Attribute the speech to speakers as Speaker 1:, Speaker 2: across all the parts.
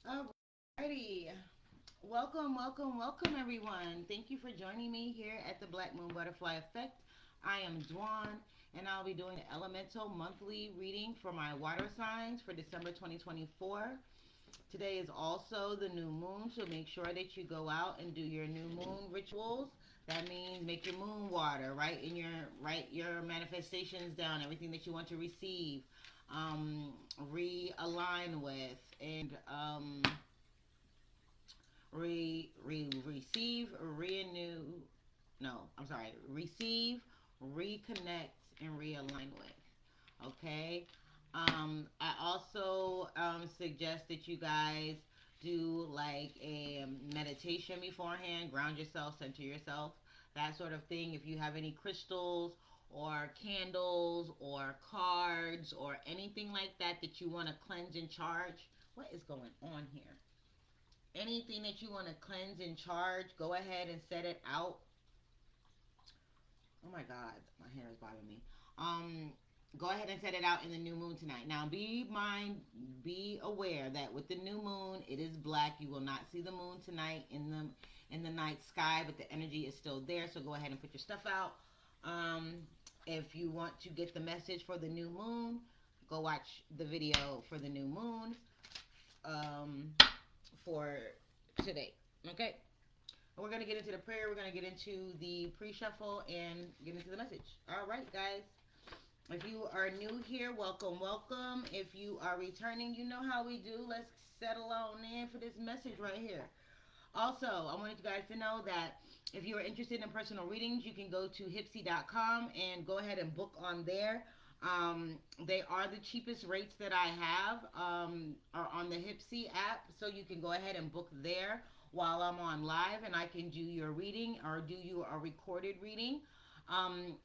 Speaker 1: Alrighty. Welcome, welcome, welcome, everyone. Thank you for joining me here at the BlackMoon Butterfly Effect. I am Dwan, and I'll be doing the elemental monthly reading for my water signs for December 2024. Today is also the new moon, so make sure that you go out and do your new moon rituals. That means make your moon water, write your manifestations down, everything that you want to receive, um, realign with, and receive, renew. No, I'm sorry. Receive, reconnect, and realign with. Okay. I also suggest that you guys do like a meditation beforehand, ground yourself, center yourself, that sort of thing. If you have any crystals or candles or cards or anything like that that you want to cleanse and charge, what is going on here? Anything that you want to cleanse and charge, go ahead and set it out. Oh my God, my hair is bothering me. Go ahead and set it out in the new moon tonight. Now, be aware that with the new moon, it is black. You will not see the moon tonight in the night sky, but the energy is still there. So go ahead and put your stuff out. Um, if you want to get the message for the new moon, go watch the video for the new moon. Um, for today. Okay? We're going to get into the prayer. We're going to get into the pre shuffle and get into the message. All right, guys. If you are new here, welcome, welcome. If you are returning, you know how we do. Let's settle on in for this message right here. Also, I wanted you guys to know that if you are interested in personal readings, you can go to hipsy.com and go ahead and book on there. They are the cheapest rates that I have are on the Hipsy app, so you can go ahead and book there while I'm on live, and I can do your reading or do you a recorded reading.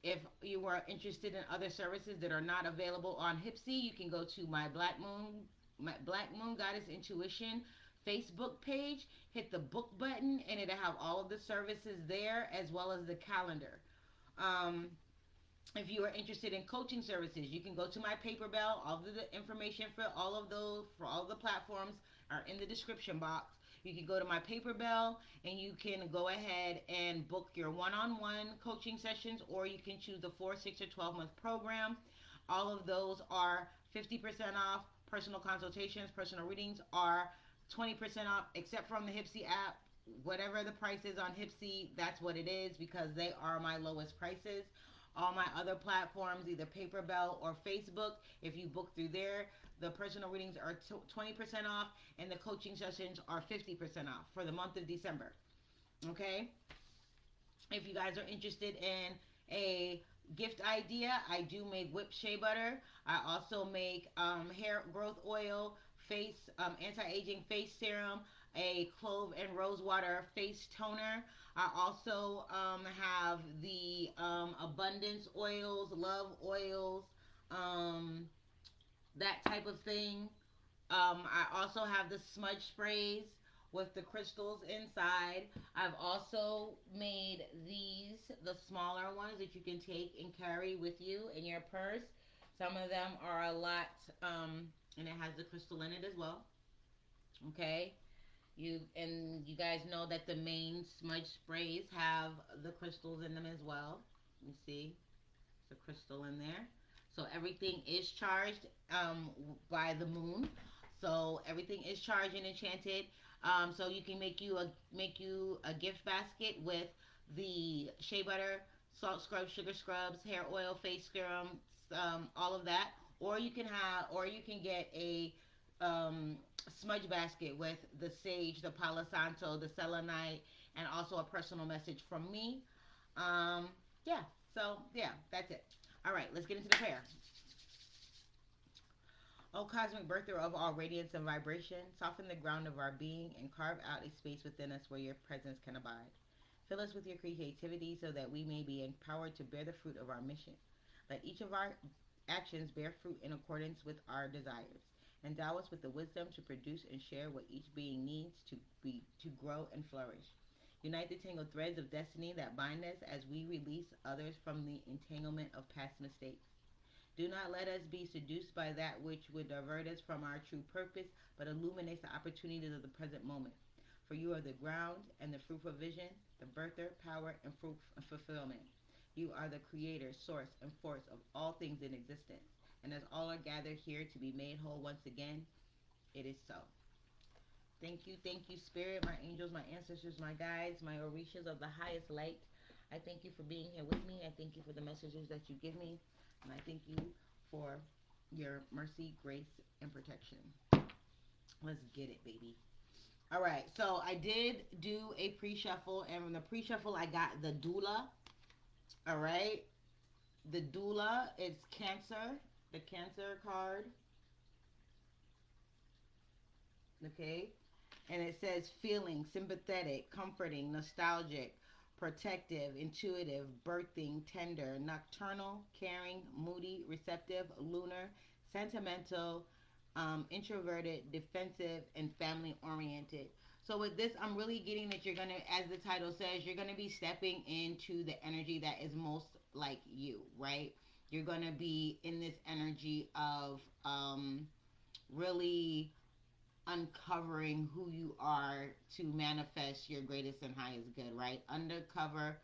Speaker 1: If you are interested in other services that are not available on Hipsy, you can go to my Black Moon Goddess Intuition Facebook page, hit the book button, and it'll have all of the services there as well as the calendar. Um, if you are interested in coaching services, you can go to my paper bell. All of the information for all of those, for all of the platforms, are in the description box. You can go to my paper bell and you can go ahead and book your one on one coaching sessions, or you can choose the 4, 6, or 12-month program. All of those are 50% off. Personal consultations, personal readings are 20% off, except from the Hipsy app. Whatever the price is on Hipsy, that's what it is because they are my lowest prices. All my other platforms, either Paperbell or Facebook, if you book through there, the personal readings are 20% off and the coaching sessions are 50% off for the month of December. Okay? If you guys are interested in a gift idea, I do make whipped shea butter. I also make hair growth oil, face anti-aging face serum, a clove and rose water face toner. I also have the abundance oils, love oils, um, that type of thing. I also have the smudge sprays with the crystals inside. I've also made these, the smaller ones that you can take and carry with you in your purse. Some of them are a lot, and it has the crystal in it as well. Okay, you guys know that the main smudge sprays have the crystals in them as well. You see, it's a crystal in there. So everything is charged by the moon. So everything is charged and enchanted. So you can make you a gift basket with the shea butter, salt scrubs, sugar scrubs, hair oil, face serum, all of that. Or you can get a um, smudge basket with the sage, the palo santo, the selenite, and also a personal message from me. Um, yeah. So yeah, that's it. All right, let's get into the prayer. O cosmic birther of all radiance and vibration, soften the ground of our being and carve out a space within us where your presence can abide. Fill us with your creativity so that we may be empowered to bear the fruit of our mission. Let each of our actions bear fruit in accordance with our desires. Endow us with the wisdom to produce and share what each being needs to grow and flourish. Unite the tangled threads of destiny that bind us as we release others from the entanglement of past mistakes. Do not let us be seduced by that which would divert us from our true purpose, but illuminates the opportunities of the present moment. For you are the ground and the fruit of vision, the birther, power, and fruit and fulfillment. You are the creator, source, and force of all things in existence. And as all are gathered here to be made whole once again, it is so. Thank you, Spirit, my angels, my ancestors, my guides, my orishas of the highest light. I thank you for being here with me. I thank you for the messages that you give me. And I thank you for your mercy, grace, and protection. Let's get it, baby. All right, so I did do a pre-shuffle, and from the pre-shuffle, I got the doula. All right, the doula is Cancer, the Cancer card. Okay, and it says feeling, sympathetic, comforting, nostalgic, protective, intuitive, birthing, tender, nocturnal, caring, moody, receptive, lunar, sentimental, introverted, defensive, and family oriented. So with this, I'm really getting that you're gonna, as the title says, you're gonna be stepping into the energy that is most like you, right? You're gonna be in this energy of really uncovering who you are to manifest your greatest and highest good, right? Uncover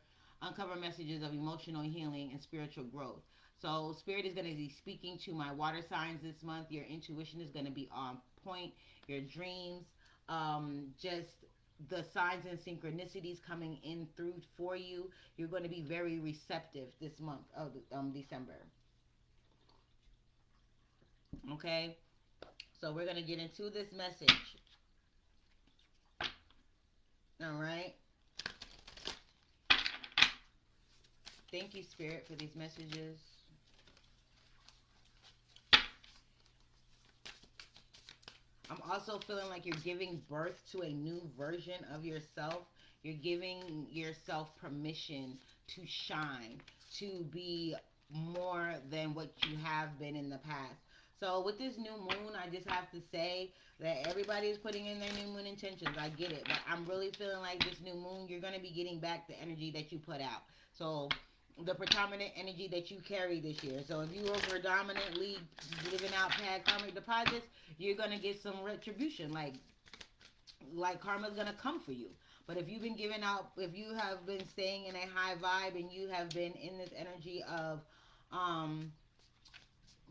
Speaker 1: messages of emotional healing and spiritual growth. So spirit is going to be speaking to my water signs this month. Your intuition is going to be on point. Your dreams, just the signs and synchronicities coming in through for you. You're going to be very receptive this month of December. Okay, so we're going to get into this message. All right. Thank you, Spirit, for these messages. I'm also feeling like you're giving birth to a new version of yourself. You're giving yourself permission to shine, to be more than what you have been in the past. So with this new moon, I just have to say that everybody is putting in their new moon intentions. I get it, but I'm really feeling like this new moon, you're going to be getting back the energy that you put out. So the predominant energy that you carry this year. So if you were predominantly giving out past karmic deposits, you're gonna get some retribution. Like karma's gonna come for you. But if you've been giving out, if you have been staying in a high vibe and you have been in this energy of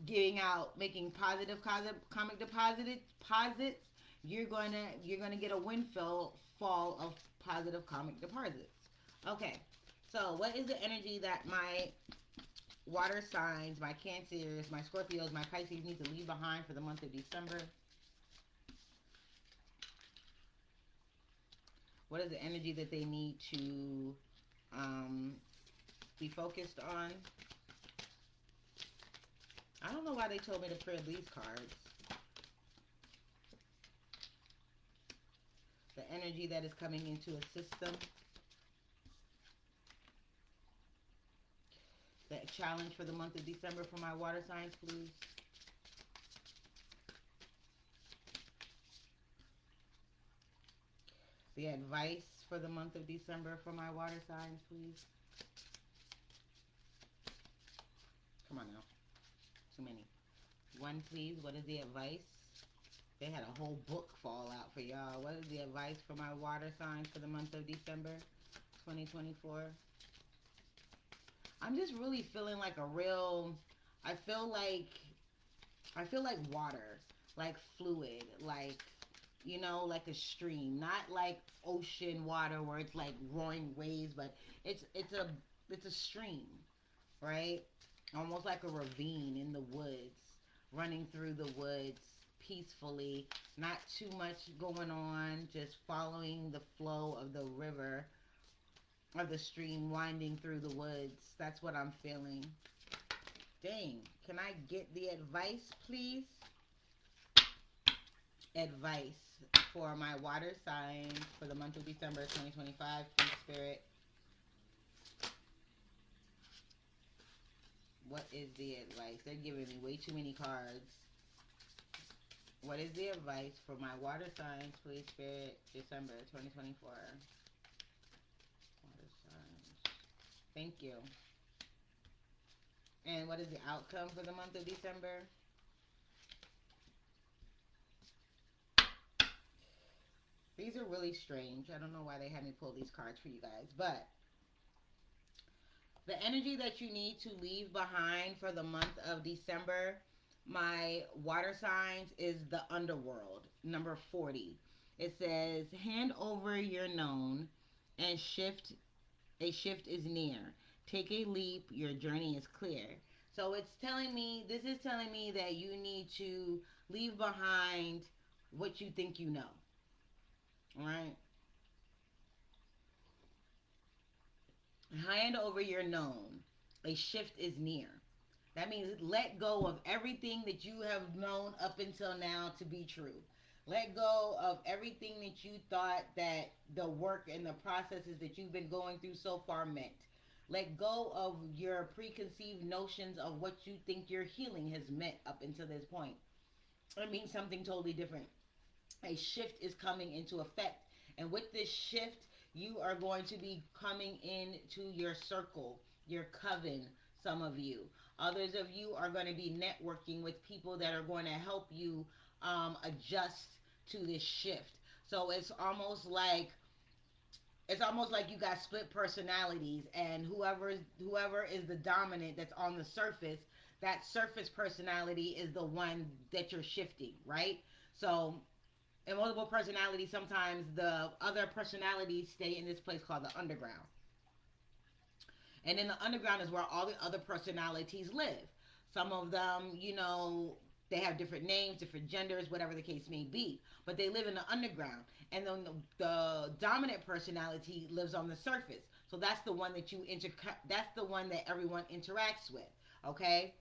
Speaker 1: giving out, making positive karmic deposits, you're gonna get a windfall fall of positive karmic deposits. Okay. So, what is the energy that my water signs, my Cancers, my Scorpios, my Pisces need to leave behind for the month of December? What is the energy that they need to be focused on? I don't know why they told me to pull these cards. The energy that is coming into a system. The challenge for the month of December for my water signs, please. The advice for the month of December for my water signs, please. Come on now. Too many. One, please. What is the advice? They had a whole book fall out for y'all. What is the advice for my water signs for the month of December 2024? I'm just really feeling like I feel like water, like fluid, like, like a stream, not like ocean water where it's like roaring waves, but it's a stream, right? Almost like a ravine in the woods, running through the woods peacefully, not too much going on, just following the flow of the river, of the stream winding through the woods. That's what I'm feeling. Dang. Can I get the advice, please? Advice for my water signs for the month of December 2025, please, Spirit. What is the advice? They're giving me way too many cards. What is the advice for my water signs, please, Spirit, December 2024? Water signs. Thank you. And what is the outcome for the month of December? These are really strange. I don't know why they had me pull these cards for you guys, but the energy that you need to leave behind for the month of December, my water signs, is the underworld, number 40. It says, hand over your known and a shift is near. Take a leap, your journey is clear. So this is telling me that you need to leave behind what you think you know. All right? Hand over your known. A shift is near. That means let go of everything that you have known up until now to be true. Let go of everything that you thought that the work and the processes that you've been going through so far meant. Let go of your preconceived notions of what you think your healing has meant up until this point. It means something totally different. A shift is coming into effect. And with this shift, you are going to be coming into your circle, your coven, some of you. Others of you are going to be networking with people that are going to help you adjust to this shift. So it's almost like you got split personalities, and whoever is the dominant that's on the surface, that surface personality is the one that you're shifting, right? So in multiple personalities, sometimes the other personalities stay in this place called the underground. And in the underground is where all the other personalities live. Some of them, they have different names, different genders, whatever the case may be. But they live in the underground. And then the dominant personality lives on the surface. So that's the one that's the one that everyone interacts with. Okay?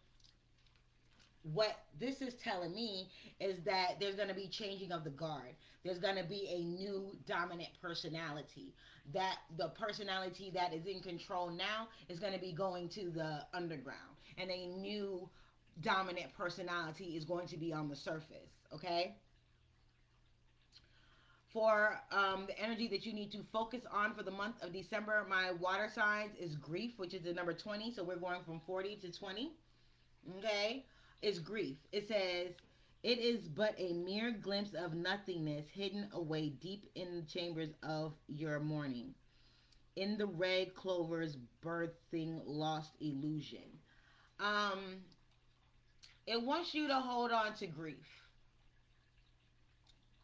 Speaker 1: What this is telling me is that there's going to be changing of the guard. There's going to be a new dominant personality. That the personality that is in control now is going to be going to the underground, and a new dominant personality is going to be on the surface. Okay. For the energy that you need to focus on for the month of December, my water signs is grief, which is the number 20. So we're going from 40 to 20. Okay, is grief. It says, it is but a mere glimpse of nothingness hidden away deep in the chambers of your morning. In the red clover's birthing lost illusion. Um, it wants you to hold on to grief.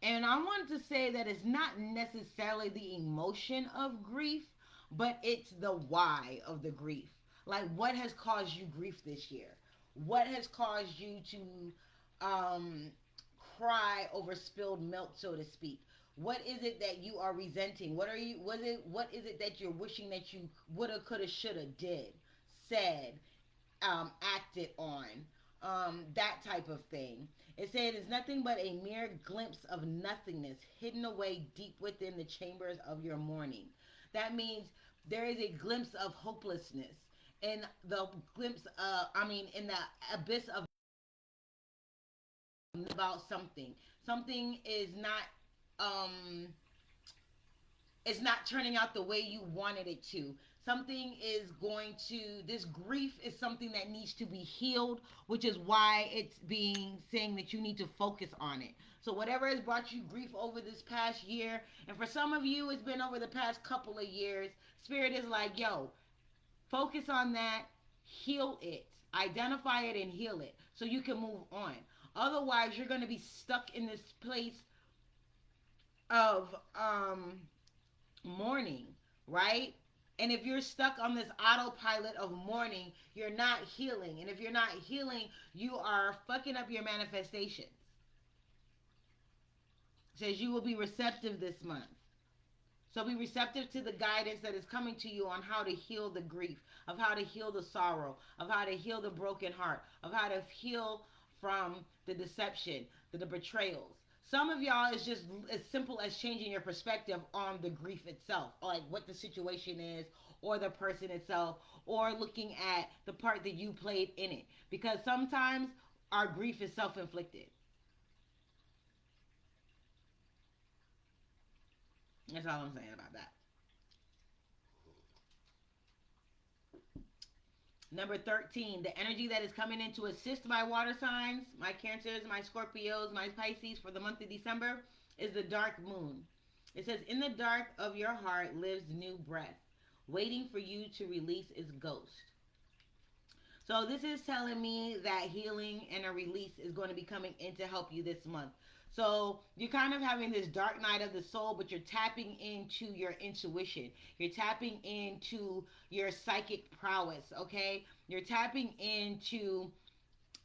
Speaker 1: And I want to say that it's not necessarily the emotion of grief, but it's the why of the grief. Like, what has caused you grief this year? What has caused you to um, cry over spilled milk, so to speak? What is it that you are resenting? What is it that you're wishing that you woulda, coulda, shoulda did, said, acted on, that type of thing. It said it's nothing but a mere glimpse of nothingness hidden away deep within the chambers of your morning. That means there is a glimpse of hopelessness in the in the abyss of about something. Something is not um it's not turning out the way you wanted it to. Something is going to, this grief is something that needs to be healed, which is why it's being saying that you need to focus on it. So whatever has brought you grief over this past year, and for some of you it's been over the past couple of years, spirit is like, yo, focus on that, heal it, identify it and heal it so you can move on. Otherwise you're going to be stuck in this place of mourning, right? And if you're stuck on this autopilot of mourning, you're not healing. And if you're not healing, you are fucking up your manifestations. It says you will be receptive this month. So be receptive to the guidance that is coming to you on how to heal the grief, of how to heal the sorrow, of how to heal the broken heart, of how to heal from the deception, the betrayals. Some of y'all is just as simple as changing your perspective on the grief itself, like what the situation is, or the person itself, or looking at the part that you played in it. Because sometimes our grief is self inflicted. That's all I'm saying about that. Number 13, the energy that is coming in to assist my water signs, my Cancers, my Scorpios, my Pisces for the month of December is the dark moon. It says, in the dark of your heart lives new breath, waiting for you to release its ghost. So this is telling me that healing and a release is going to be coming in to help you this month. So you're kind of having this dark night of the soul, but you're tapping into your intuition. You're tapping into your psychic prowess, okay? You're tapping into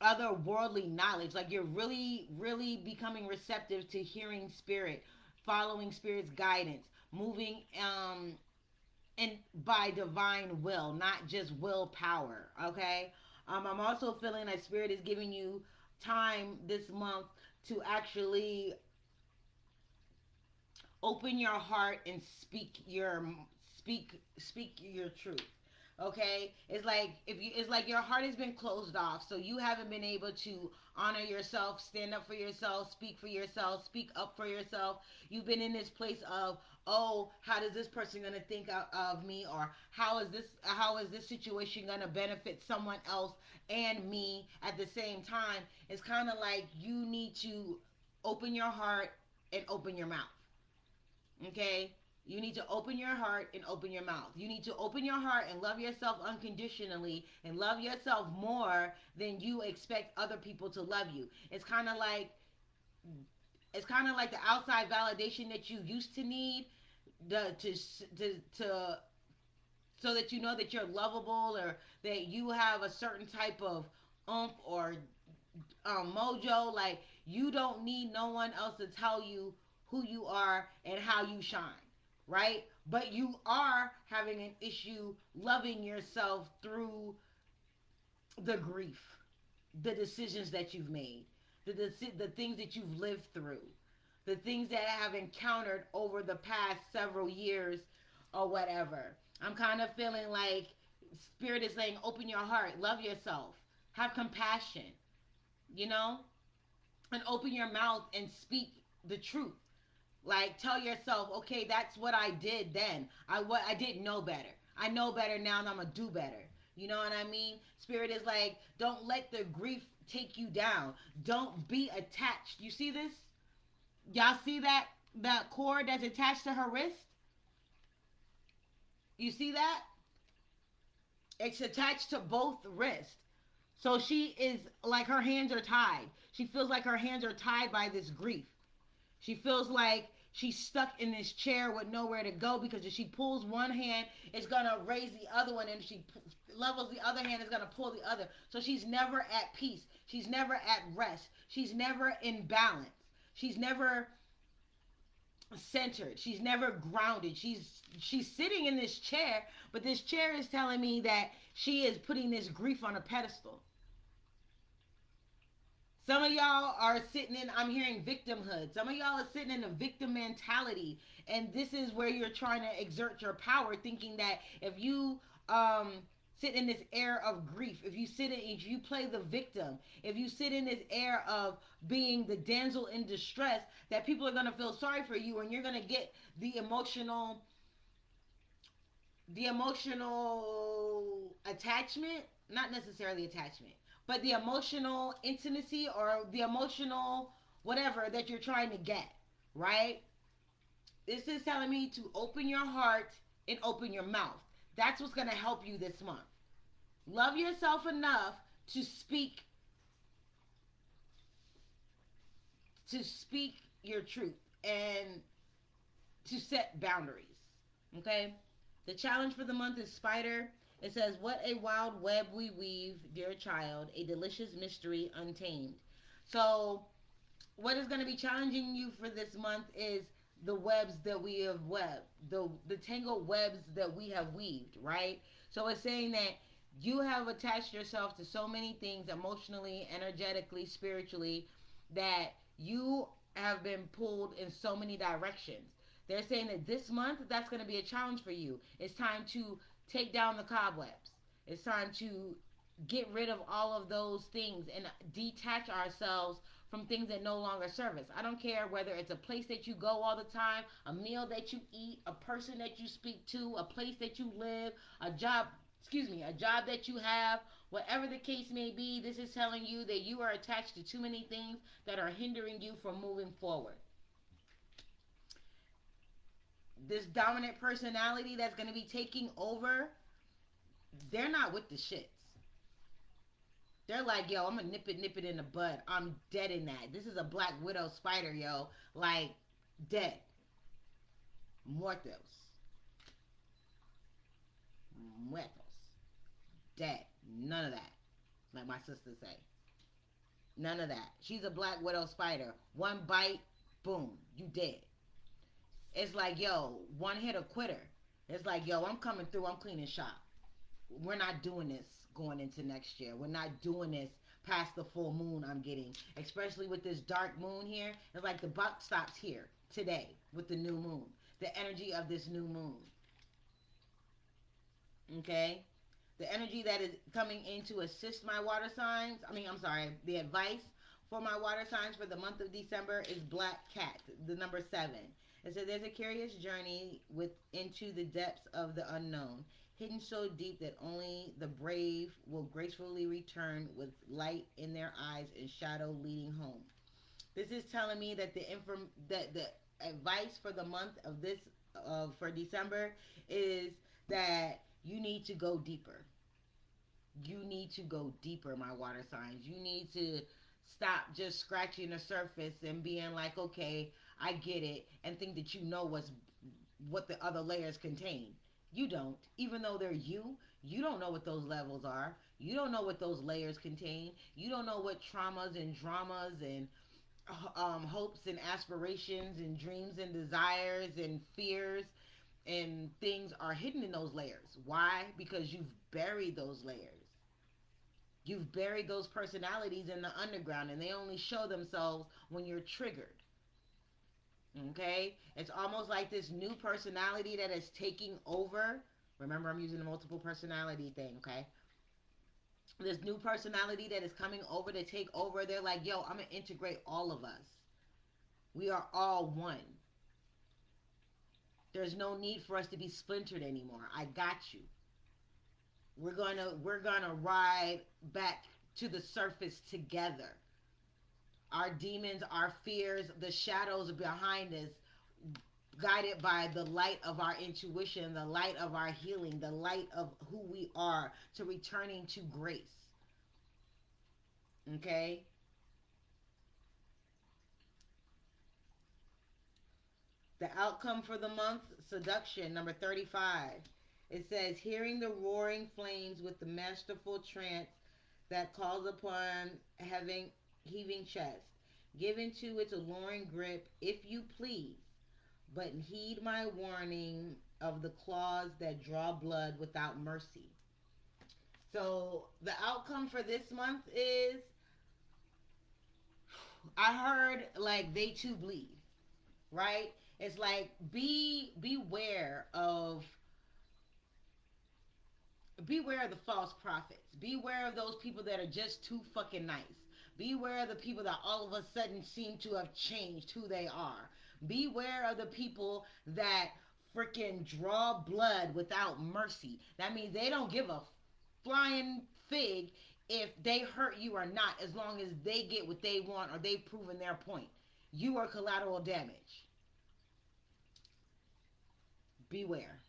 Speaker 1: otherworldly knowledge. Like you're really, really becoming receptive to hearing spirit, following spirit's guidance, moving and by divine will, not just willpower. Okay. I'm also feeling that spirit is giving you time this month to actually open your heart and speak your truth. Okay, it's like your heart has been closed off, so you haven't been able to honor yourself, stand up for yourself, speak for yourself, speak up for yourself. You've been in this place of, oh, how does this person gonna think of me, or how is this situation gonna benefit someone else and me at the same time? It's kind of like you need to open your heart and open your mouth. Okay? You need to open your heart and open your mouth. You need to open your heart and love yourself unconditionally and love yourself more than you expect other people to love you. It's kind of like the outside validation that you used to need to so that you know that you're lovable, or that you have a certain type of oomph or mojo. Like you don't need no one else to tell you who you are and how you shine, right? But you are having an issue loving yourself through the grief, the decisions that you've made, the things that you've lived through, the things that have encountered over the past several years or whatever. I'm kind of feeling like spirit is saying, open your heart, love yourself, have compassion, you know, and open your mouth and speak the truth. Like tell yourself, okay, that's what I did then. I didn't know better. I know better now, and I'm gonna do better. You know what I mean? Spirit is like, don't let the grief take you down. Don't be attached. You see this? Y'all see that cord that's attached to her wrist? You see that? It's attached to both wrists. So she is like, her hands are tied. She feels like her hands are tied by this grief. She feels like she's stuck in this chair with nowhere to go, because if she pulls one hand, it's going to raise the other one, and if she levels the other hand, it's going to pull the other. So she's never at peace. She's never at rest. She's never in balance. She's never centered. She's never grounded. She's sitting in this chair, but this chair is telling me that she is putting this grief on a pedestal. Some of y'all are sitting in, I'm hearing victimhood. Some of y'all are sitting in a victim mentality. And this is where you're trying to exert your power, thinking that if you sit in this air of grief, if you play the victim, if you sit in this air of being the damsel in distress, that people are going to feel sorry for you, and you're going to get the emotional attachment, not necessarily attachment, but the emotional intimacy or the emotional whatever that you're trying to get, right? This is telling me to open your heart and open your mouth. That's what's going to help you this month. Love yourself enough to speak your truth and to set boundaries. Okay? The challenge for the month is Spider. It says, what a wild web we weave, dear child, a delicious mystery untamed. So, what is going to be challenging you for this month is the webs that we have webbed, the tangled webs that we have weaved, right? So, it's saying that you have attached yourself to so many things emotionally, energetically, spiritually, that you have been pulled in so many directions. They're saying that this month, that's going to be a challenge for you. It's time to take down the cobwebs. It's time to get rid of all of those things and detach ourselves from things that no longer serve us. I don't care whether it's a place that you go all the time, a meal that you eat, a person that you speak to, a place that you live, a job excuse me, a job that you have, whatever the case may be, this is telling you that you are attached to too many things that are hindering you from moving forward. This dominant personality that's going to be taking over, they're not with the shits. They're like, yo, I'm gonna nip it in the bud. I'm dead in that. This is a black widow spider, yo. Like, dead. Muertos. Muertos. Dead. None of that. Like my sisters say. None of that. She's a black widow spider. One bite, boom, you dead. It's like, yo, one hit a quitter. It's like, yo, I'm coming through. I'm cleaning shop. We're not doing this going into next year. We're not doing this past the full moon I'm getting. Especially with this dark moon here. It's like the buck stops here today with the new moon. The energy of this new moon. Okay? The energy that is coming in to assist my water signs. The advice for my water signs for the month of December is Black Cat, the number 7. It says there's a curious journey into the depths of the unknown, hidden so deep that only the brave will gracefully return with light in their eyes and shadow leading home. This is telling me that the advice for the month of this for December is that you need to go deeper. You need to go deeper, my water signs. You need to stop just scratching the surface and being like, okay, I get it, and think that you know what the other layers contain. You don't. Even though they're you don't know what those levels are. You don't know what those layers contain. You don't know what traumas and dramas and hopes and aspirations and dreams and desires and fears and things are hidden in those layers. Why? Because you've buried those layers. You've buried those personalities in the underground, and they only show themselves when you're triggered. Okay? It's almost like this new personality that is taking over. Remember, I'm using the multiple personality thing, okay? This new personality that is coming over to take over, they're like, yo, I'm going to integrate all of us. We are all one. There's no need for us to be splintered anymore. I got you. We're gonna ride back to the surface together. Our demons, our fears, the shadows behind us, guided by the light of our intuition, the light of our healing, the light of who we are, to returning to grace. Okay? The outcome for the month, seduction, number 35. It says, hearing the roaring flames with the masterful trance that calls upon heaving chest. Give into its alluring grip, if you please, but heed my warning of the claws that draw blood without mercy. So the outcome for this month is, I heard like they too bleed, right? It's like beware of the false prophets. Beware of those people that are just too fucking nice. Beware of the people that all of a sudden seem to have changed who they are. Beware of the people that freaking draw blood without mercy. That means they don't give a flying fig if they hurt you or not, as long as they get what they want or they've proven their point. You are collateral damage. Beware.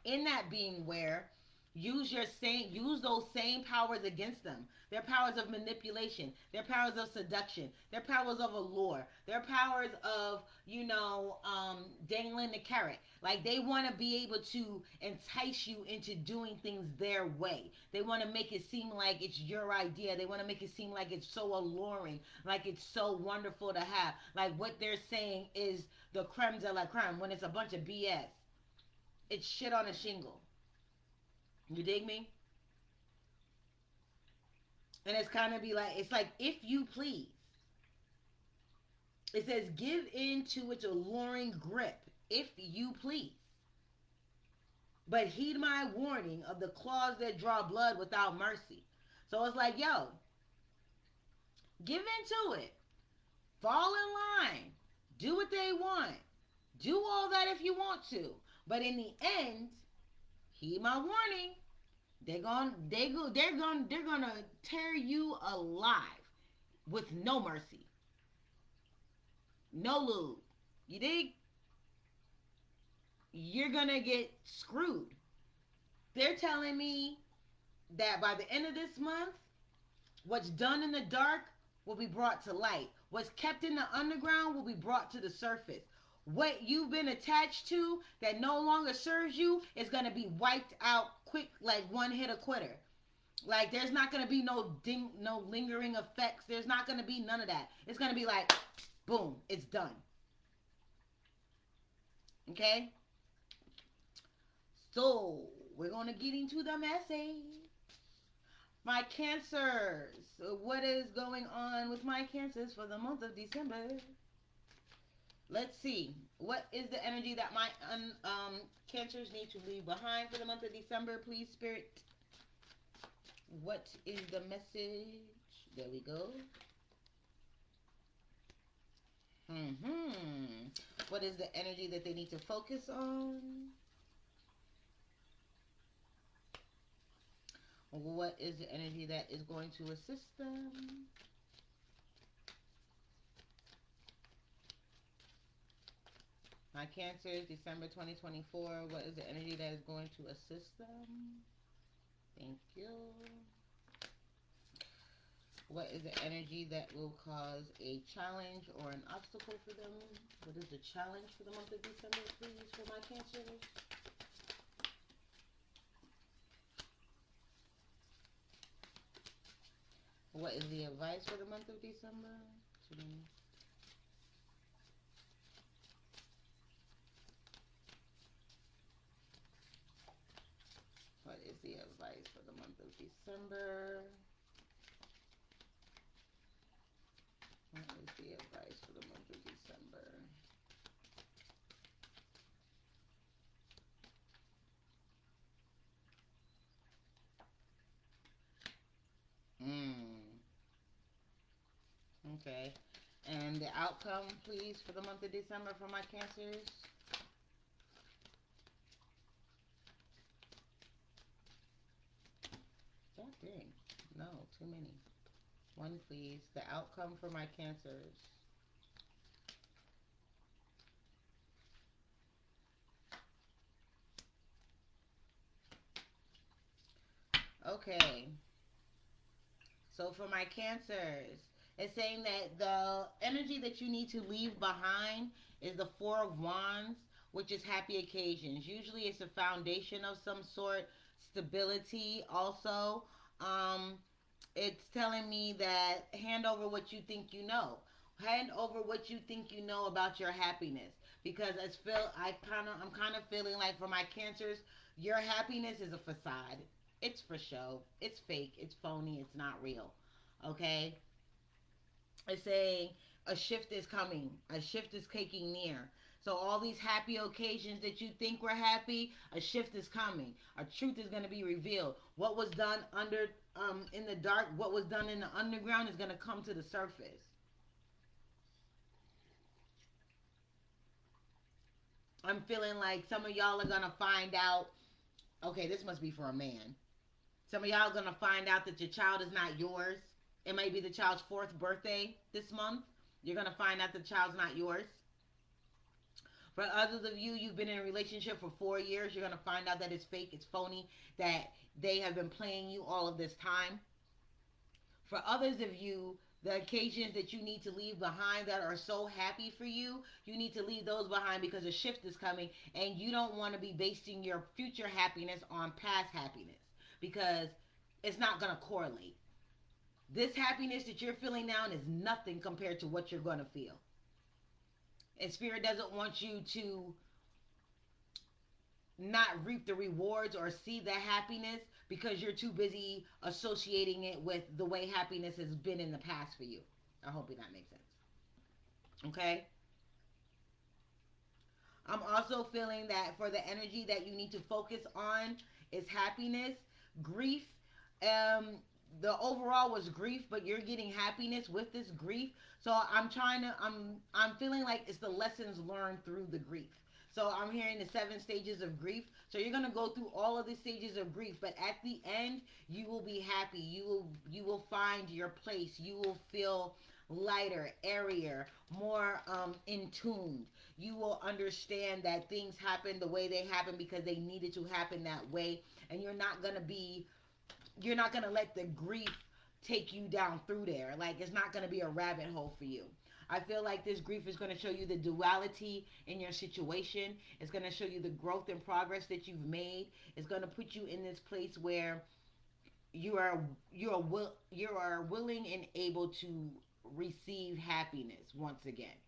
Speaker 1: In that being where, use those same powers against them. Their powers of manipulation, their powers of seduction, their powers of allure, their powers of, dangling the carrot. Like, they want to be able to entice you into doing things their way. They want to make it seem like it's your idea. They want to make it seem like it's so alluring, like it's so wonderful to have. Like, what they're saying is the creme de la creme, when it's a bunch of BS. It's shit on a shingle. You dig me? And it's kind of it's like, if you please. It says, give in to its alluring grip, if you please. But heed my warning of the claws that draw blood without mercy. So it's like, yo, give into it. Fall in line. Do what they want. Do all that if you want to. But in the end, heed my warning. They're gonna tear you alive with no mercy, no lube. You dig? You're gonna get screwed. They're telling me that by the end of this month, what's done in the dark will be brought to light. What's kept in the underground will be brought to the surface. What you've been attached to that no longer serves you is going to be wiped out quick, like one hit a quitter. Like there's not going to be no lingering effects. There's not going to be none of that. It's going to be like, boom, it's done. Okay? So, we're going to get into the message. My Cancers. What is going on with my Cancers for the month of December? Let's see. What is the energy that my Cancers need to leave behind for the month of December, please, Spirit? What is the message? There we go. What is the energy that they need to focus on? What is the energy that is going to assist them? My Cancers, December 2024. What is the energy that is going to assist them? Thank you. What is the energy that will cause a challenge or an obstacle for them? What is the challenge for the month of December, please, for my Cancers? What is the advice for the month of December? What is the advice for the month of December? What is the advice for the month of December? Okay. And the outcome, please, for the month of December for my Cancers? Oh, dang. No, too many. One, please. The outcome for my Cancers. Okay. So for my Cancers, it's saying that the energy that you need to leave behind is the Four of Wands, which is happy occasions. Usually it's a foundation of some sort, stability also. Um, it's telling me that hand over what you think you know. Hand over what you think you know about your happiness. Because I'm kind of feeling like for my Cancers, your happiness is a facade. It's for show. It's fake. It's phony. It's not real. Okay? It's saying a shift is coming. A shift is taking near. So all these happy occasions that you think were happy, a shift is coming. A truth is going to be revealed. What was done in the dark, what was done in the underground is going to come to the surface. I'm feeling like some of y'all are going to find out. Okay, this must be for a man. Some of y'all are going to find out that your child is not yours. It may be the child's 4th birthday this month. You're going to find out the child's not yours. For others of you, you've been in a relationship for 4 years. You're going to find out that it's fake, it's phony, that they have been playing you all of this time. For others of you, the occasions that you need to leave behind that are so happy for you, you need to leave those behind because a shift is coming and you don't want to be basing your future happiness on past happiness because it's not going to correlate. This happiness that you're feeling now is nothing compared to what you're going to feel. And Spirit doesn't want you to not reap the rewards or see the happiness because you're too busy associating it with the way happiness has been in the past for you. I hope that makes sense. Okay? I'm also feeling that for the energy that you need to focus on is happiness, grief. The overall was grief, but you're getting happiness with this grief. So I'm feeling like it's the lessons learned through the grief. So I'm hearing the 7 stages of grief. So you're gonna go through all of the stages of grief, but at the end, you will be happy. You will find your place. You will feel lighter, airier, more in tuned. You will understand that things happen the way they happen because they needed to happen that way, and you're not gonna let the grief take you down through there. Like, it's not gonna be a rabbit hole for you. I feel like this grief is going to show you the duality in your situation. It's going to show you the growth and progress that you've made. It's going to put you in this place where you are willing and able to receive happiness once again,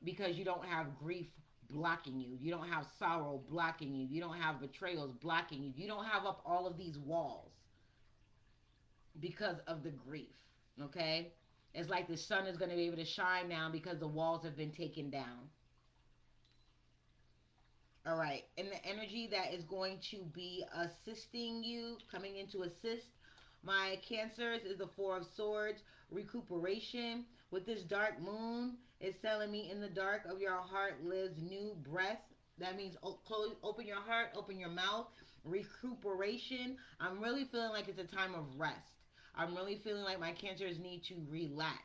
Speaker 1: because you don't have grief blocking you. You don't have sorrow blocking you. You don't have betrayals blocking you. You don't have up all of these walls because of the grief. Okay? It's like the sun is going to be able to shine now because the walls have been taken down. All right. And the energy that is going to be assisting you, coming in to assist my Cancers, is the Four of Swords, recuperation. With this dark moon, it's telling me in the dark of your heart lives new breath. That means open your heart, open your mouth. Recuperation. I'm really feeling like it's a time of rest. I'm really feeling like my Cancers need to relax.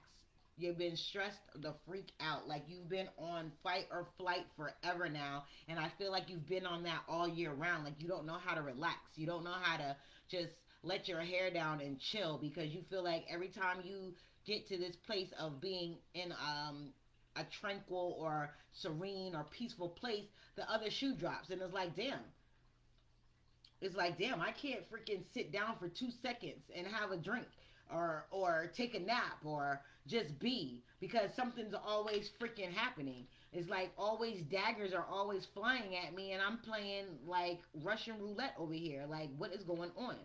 Speaker 1: You've been stressed the freak out. Like, you've been on fight or flight forever now. And I feel like you've been on that all year round. Like, you don't know how to relax. You don't know how to just let your hair down and chill, because you feel like every time you get to this place of being in a tranquil or serene or peaceful place, the other shoe drops. And it's like, damn, I can't freaking sit down for 2 seconds and have a drink or take a nap or just be, because something's always freaking happening. It's like always daggers are always flying at me, and I'm playing like Russian roulette over here. Like, what is going on?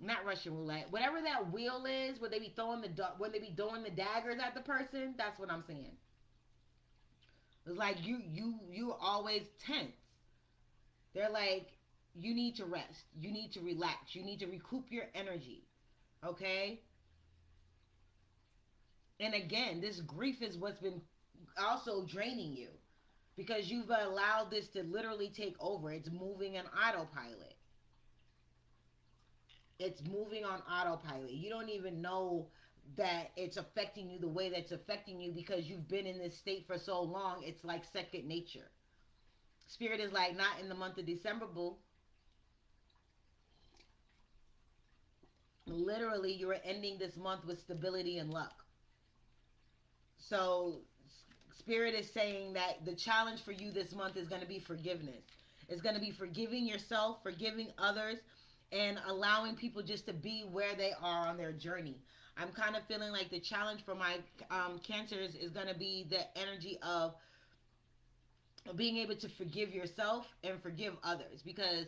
Speaker 1: Not Russian roulette. Whatever that wheel is, where they be throwing the daggers at the person. That's what I'm saying. It's like you always tense. They're like, you need to rest. You need to relax. You need to recoup your energy. Okay? And again, this grief is what's been also draining you, because you've allowed this to literally take over. It's moving on autopilot. It's moving on autopilot. You don't even know that it's affecting you the way that's affecting you, because you've been in this state for so long. It's like second nature. Spirit is like, not in the month of December, boo. Literally, you are ending this month with stability and luck. So Spirit is saying that the challenge for you this month is going to be forgiveness. It's going to be forgiving yourself, forgiving others, and allowing people just to be where they are on their journey. I'm kind of feeling like the challenge for my Cancers is going to be the energy of being able to forgive yourself and forgive others, because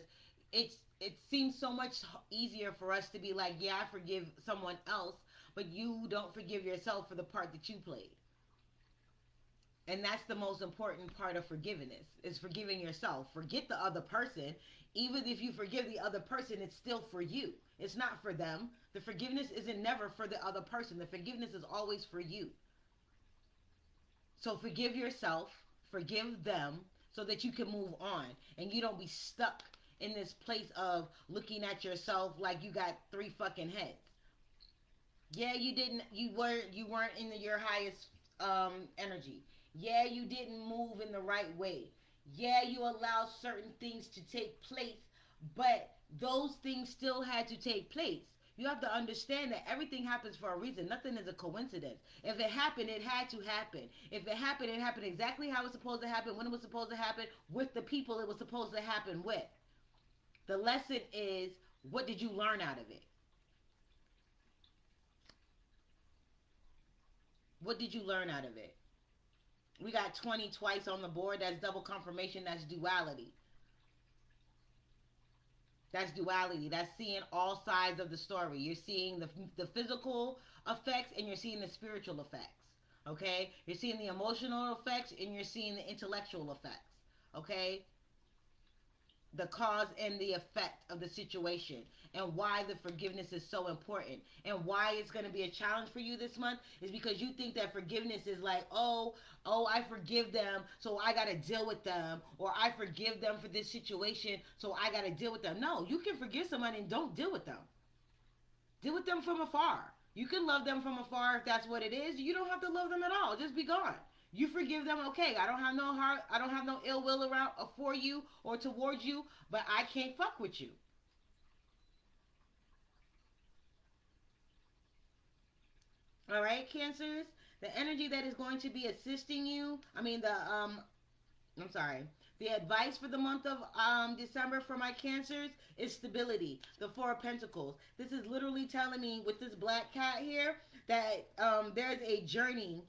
Speaker 1: it seems so much easier for us to be like, yeah, I forgive someone else, but you don't forgive yourself for the part that you played. And that's the most important part of forgiveness, is forgiving yourself. Forget the other person. Even if you forgive the other person, it's still for you. It's not for them. The forgiveness isn't never for the other person. The forgiveness is always for you. So forgive yourself, forgive them, so that you can move on and you don't be stuck in this place of looking at yourself like you got 3 fucking heads. Yeah, you weren't in your highest energy. Yeah, you didn't move in the right way. Yeah, you allowed certain things to take place, but those things still had to take place. You have to understand that everything happens for a reason. Nothing is a coincidence. If it happened, it had to happen. If it happened exactly how it was supposed to happen, when it was supposed to happen, with the people it was supposed to happen with. The lesson is, what did you learn out of it? What did you learn out of it? We got 20 twice on the board. That's double confirmation. That's duality. That's duality. That's seeing all sides of the story. You're seeing the physical effects, and you're seeing the spiritual effects. Okay? You're seeing the emotional effects, and you're seeing the intellectual effects. Okay? the cause and the effect of the situation, and why the forgiveness is so important, and why it's going to be a challenge for you this month is because you think that forgiveness is like, oh, I forgive them, so I got to deal with them, or I forgive them for this situation, so I got to deal with them. No, you can forgive somebody and don't deal with them. Deal with them from afar. You can love them from afar if that's what it is. You don't have to love them at all. Just be gone. You forgive them, okay. I don't have no heart. I don't have no ill will around for you or towards you, but I can't fuck with you. All right, Cancers. The energy that is going to be assisting you. I mean the I'm sorry. The advice for the month of December for my Cancers is stability. The Four of Pentacles. This is literally telling me with this black cat here that there's a journey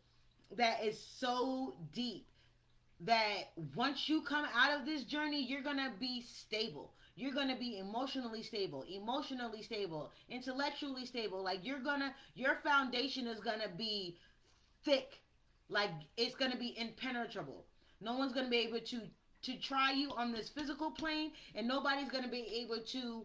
Speaker 1: that is so deep that once you come out of this journey, you're gonna be stable. You're gonna be emotionally stable, intellectually stable. Like your foundation is gonna be thick. Like it's gonna be impenetrable. No one's gonna be able to try you on this physical plane, and nobody's gonna be able to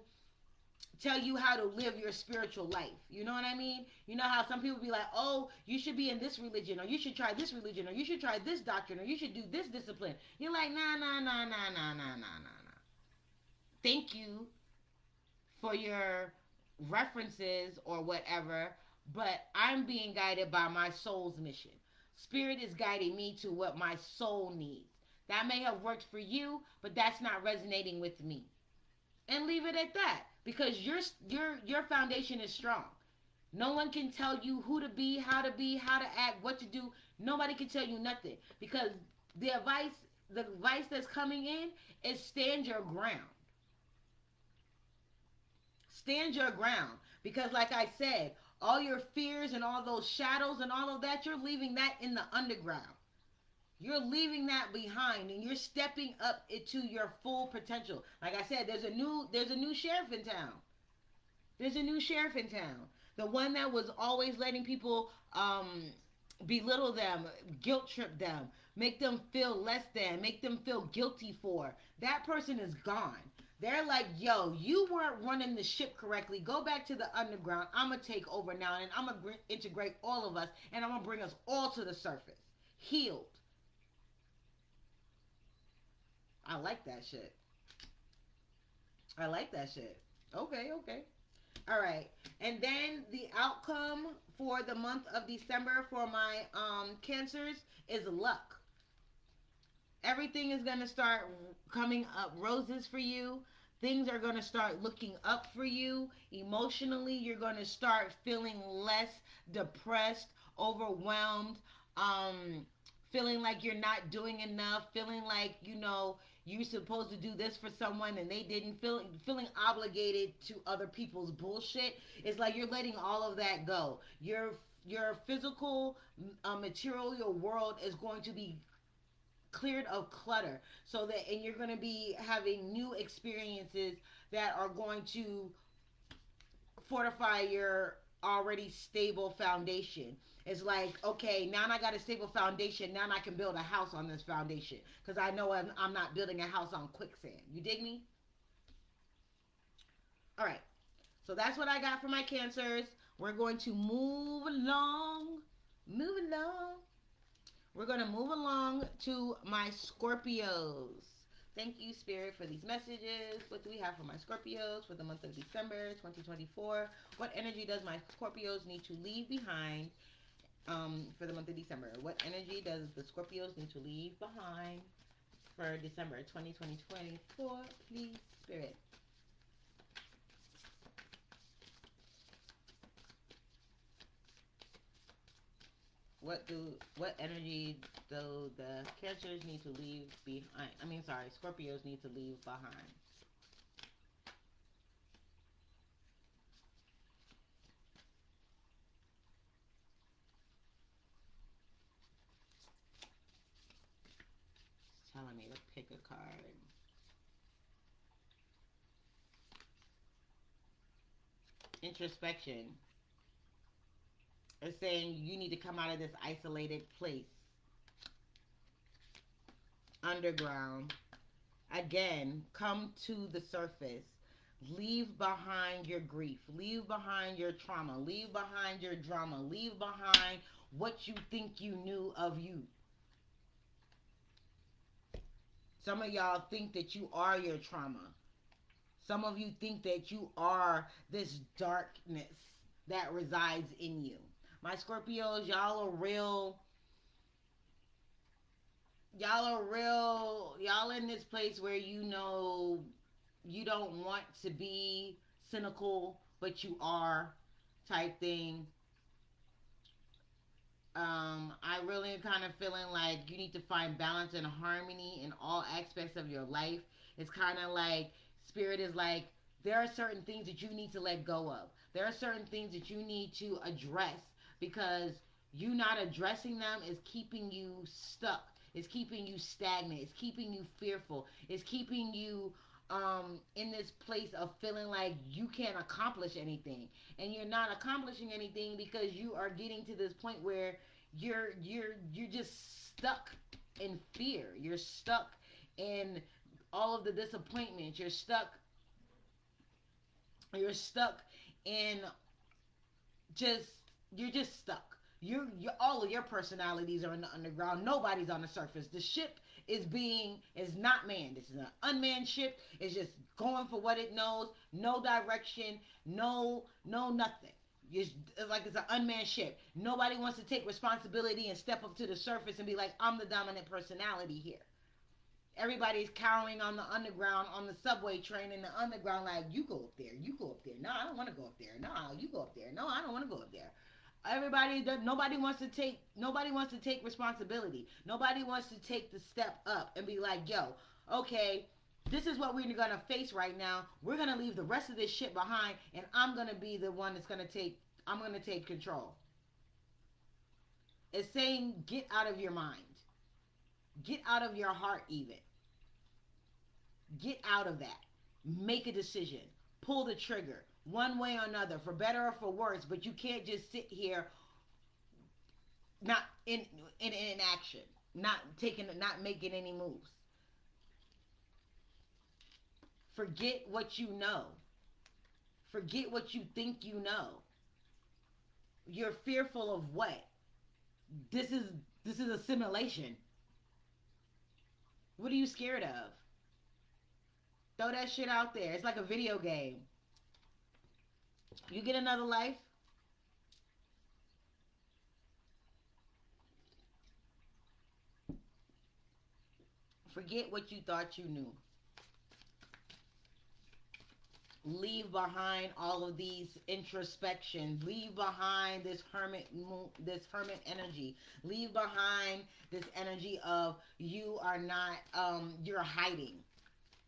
Speaker 1: tell you how to live your spiritual life. You know what I mean? You know how some people be like, oh, you should be in this religion, or you should try this religion, or you should try this doctrine, or you should do this discipline. You're like, nah, nah, nah, nah, nah, nah, nah, nah, nah. Thank you for your references or whatever, but I'm being guided by my soul's mission. Spirit is guiding me to what my soul needs. That may have worked for you, but that's not resonating with me. And leave it at that because your foundation is strong. No one can tell you who to be, how to act, what to do. Nobody can tell you nothing because the advice that's coming in is stand your ground. Stand your ground because like I said, all your fears and all those shadows and all of that, you're leaving that in the underground. You're leaving that behind and you're stepping up into your full potential. Like I said, there's a new sheriff in town. There's a new sheriff in town. The one that was always letting people belittle them, guilt trip them, make them feel less than, make them feel guilty for. That person is gone. They're like, yo, you weren't running the ship correctly. Go back to the underground. I'm going to take over now and I'm going to integrate all of us and I'm going to bring us all to the surface. Healed. I like that shit. I like that shit. Okay, okay. All right. And then the outcome for the month of December for my cancers is luck. Everything is going to start coming up roses for you. Things are going to start looking up for you. Emotionally, you're going to start feeling less depressed, overwhelmed, feeling like you're not doing enough, feeling like, you're supposed to do this for someone and they didn't, feeling obligated to other people's bullshit. It's like you're letting all of that go. Your physical material world is going to be cleared of clutter so that and you're going to be having new experiences that are going to fortify your already stable foundation. It's like, okay, now I got a stable foundation. Now I can build a house on this foundation because I know I'm not building a house on quicksand. You dig me? All right. So that's what I got for my cancers. We're going to move along. Move along. We're going to move along to my Scorpios. Thank you, Spirit, for these messages. What do we have for my Scorpios for the month of December 2024? What energy does my Scorpios need to leave behind for the month of December? What energy does the Scorpios need to leave behind for December 2024? Please, Spirit. What energy do the Cancers need to leave behind? Scorpios need to leave behind. It's telling me to pick a card. Introspection. It's saying you need to come out of this isolated place. Underground. again, come to the surface. Leave behind your grief. Leave behind your trauma. Leave behind your drama. Leave behind what you think you knew of you. Some of y'all think that you are your trauma. Some of you think that you are this darkness that resides in you. My Scorpios, y'all in this place where you know you don't want to be cynical, but you are, type thing. I really kind of feeling like you need to find balance and harmony in all aspects of your life. It's kind of like spirit is like there are certain things that you need to let go of. There are certain things that you need to address because you not addressing them is keeping you stuck. It's keeping you stagnant. It's keeping you fearful. It's keeping you in this place of feeling like you can't accomplish anything, and you're not accomplishing anything because you are getting to this point where you're just stuck in fear. You're stuck in all of the disappointments. You're stuck in just you're just stuck. You all of your personalities are in the underground. Nobody's on the surface. The ship is not manned. This is an unmanned ship. It's just going for what it knows. No direction. No nothing. It's like it's an unmanned ship. Nobody wants to take responsibility and step up to the surface and be like, I'm the dominant personality here. Everybody's cowering on the underground, on the subway train in the underground, like, you go up there, you go up there. No, I don't want to go up there. No, you go up there. No, I don't want to go up there. Nobody wants to take responsibility. Nobody wants to take the step up and be like, yo, okay, this is what we're gonna face right now. We're gonna leave the rest of this shit behind, and I'm gonna be the one that's gonna take. I'm gonna take control. It's saying get out of your mind, get out of your heart, even get out of that. Make a decision. Pull the trigger. One way or another, for better or for worse. But you can't just sit here, not in action, not making any moves. Forget what you know. Forget what you think you know. You're fearful of what? This is this is a simulation. What are you scared of? Throw that shit out there. It's like a video game. You get another life. Forget what you thought you knew. Leave behind all of these introspection. Leave behind this hermit energy. Leave behind this energy of you are not you're hiding.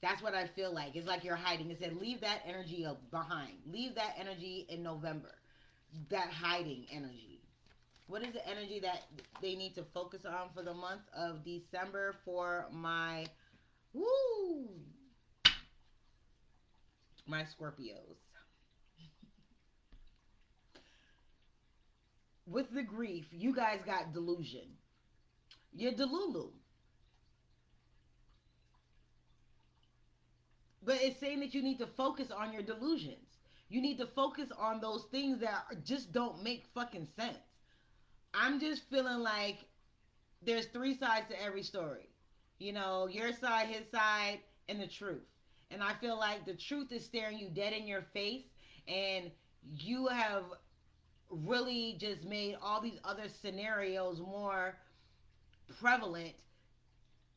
Speaker 1: That's what I feel like. It's like you're hiding. It said leave that energy behind. Leave that energy in November. That hiding energy. What is the energy that they need to focus on for the month of December for woo my Scorpios? With the grief, you guys got delusion. You're delulu. But it's saying that you need to focus on your delusions. You need to focus on those things that just don't make fucking sense. I'm just feeling like there's three sides to every story. You know, your side, his side, and the truth. And I feel like the truth is staring you dead in your face, and you have really just made all these other scenarios more prevalent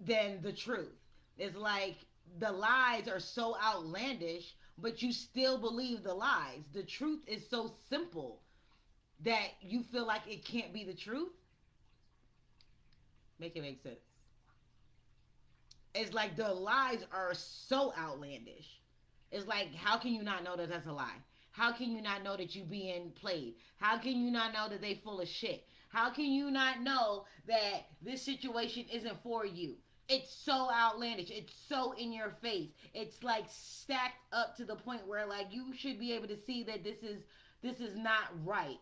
Speaker 1: than the truth. It's like the lies are so outlandish, but you still believe the lies. The truth is so simple that you feel like it can't be the truth. Make it make sense. It's like the lies are so outlandish. It's like, how can you not know that that's a lie? How can you not know that you being played? How can you not know that they full of shit? How can you not know that this situation isn't for you? It's so outlandish. It's so in your face. It's like stacked up to the point where like you should be able to see that this is not right.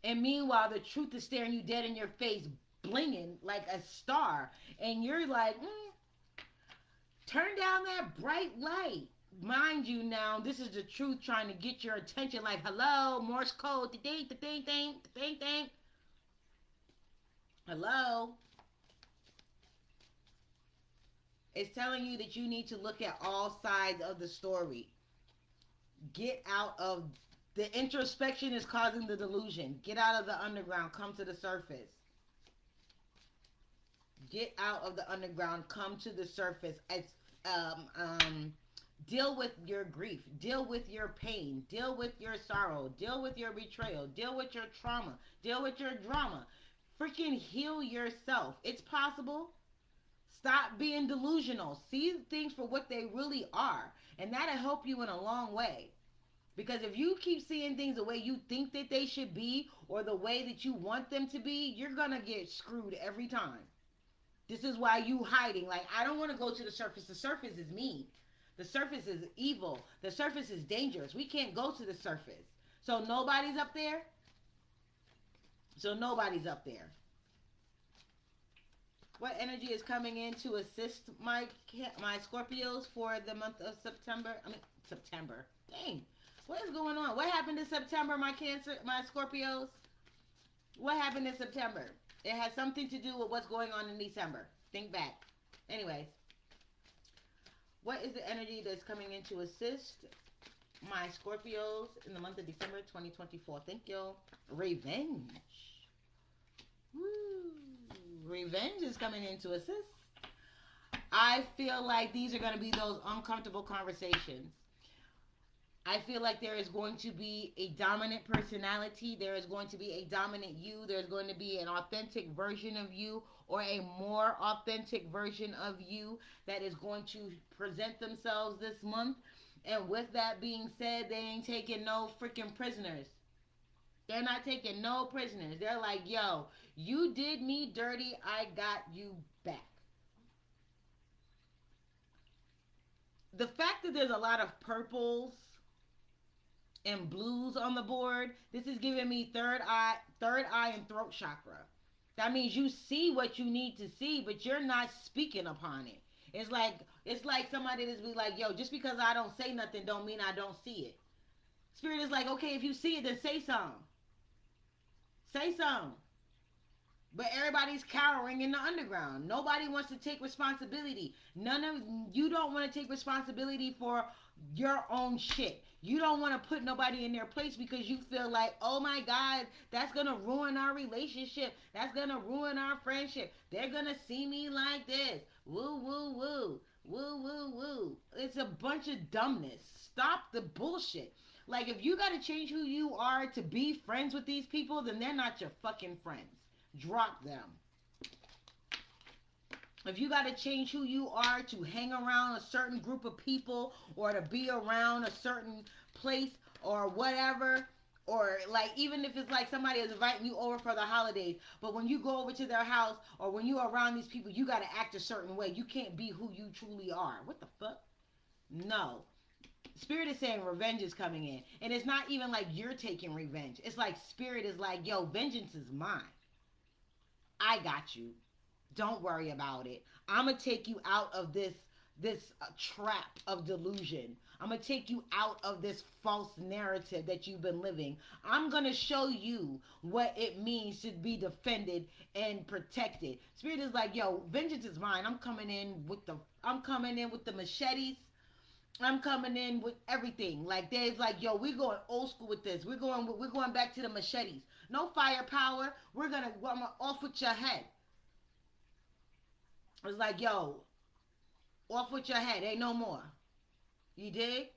Speaker 1: And meanwhile, the truth is staring you dead in your face, blinging like a star, and you're like, Turn down that bright light. Mind you, now this is the truth trying to get your attention. Like, hello, Morse code, the ding, the ding, ding, the ding, ding. Hello. It's telling you that you need to look at all sides of the story. Get out of the introspection is causing the delusion. Get out of the underground. Come to the surface. Get out of the underground. Come to the surface. Deal with your grief. Deal with your pain. Deal with your sorrow. Deal with your betrayal. Deal with your trauma. Deal with your drama. Freaking heal yourself. It's possible. Stop being delusional. See things for what they really are. And that'll help you in a long way. Because if you keep seeing things the way you think that they should be or the way that you want them to be, you're going to get screwed every time. This is why you hiding. Like, I don't want to go to the surface. The surface is mean. The surface is evil. The surface is dangerous. We can't go to the surface. So nobody's up there? So nobody's up there. What energy is coming in to assist my Scorpios for the month of September? September. Dang. What is going on? What happened in September, my Scorpios? What happened in September? It has something to do with what's going on in December. Think back. Anyways. What is the energy that's coming in to assist my Scorpios in the month of December 2024? Thank you. Revenge. Woo. Revenge is coming in to assist. I feel like these are going to be those uncomfortable conversations. I feel like there is going to be a dominant personality. There is going to be a dominant you. There's going to be an authentic version of you or a more authentic version of you that is going to present themselves this month. And with that being said, they ain't taking no freaking prisoners. They're not taking no prisoners. They're like, yo, you did me dirty. I got you back. The fact that there's a lot of purples and blues on the board, this is giving me third eye and throat chakra. That means you see what you need to see, but you're not speaking upon it. It's like somebody that's be like, yo, just because I don't say nothing don't mean I don't see it. Spirit is like, okay, if you see it, then say something. Say something. But everybody's cowering in the underground. Nobody wants to take responsibility. You don't want to take responsibility for your own shit. You don't want to put nobody in their place because you feel like, oh my God, that's going to ruin our relationship. That's going to ruin our friendship. They're going to see me like this. Woo, woo, woo. Woo, woo, woo. It's a bunch of dumbness. Stop the bullshit. Like, if you got to change who you are to be friends with these people, then they're not your fucking friends. Drop them. If you got to change who you are to hang around a certain group of people or to be around a certain place or whatever, or like even if it's like somebody is inviting you over for the holidays, but when you go over to their house or when you're around these people, you got to act a certain way. You can't be who you truly are. What the fuck? No. Spirit is saying revenge is coming in. And it's not even like you're taking revenge. It's like Spirit is like, yo, vengeance is mine. I got you. Don't worry about it. I'm going to take you out of this trap of delusion. I'm going to take you out of this false narrative that you've been living. I'm going to show you what it means to be defended and protected. Spirit is like, yo, vengeance is mine. I'm coming in with the machetes. I'm coming in with everything. Like, there's like, yo, we're going old school with this. We're going back to the machetes. No firepower. I'm off with your head. It's like, yo, off with your head. Ain't no more. You dig?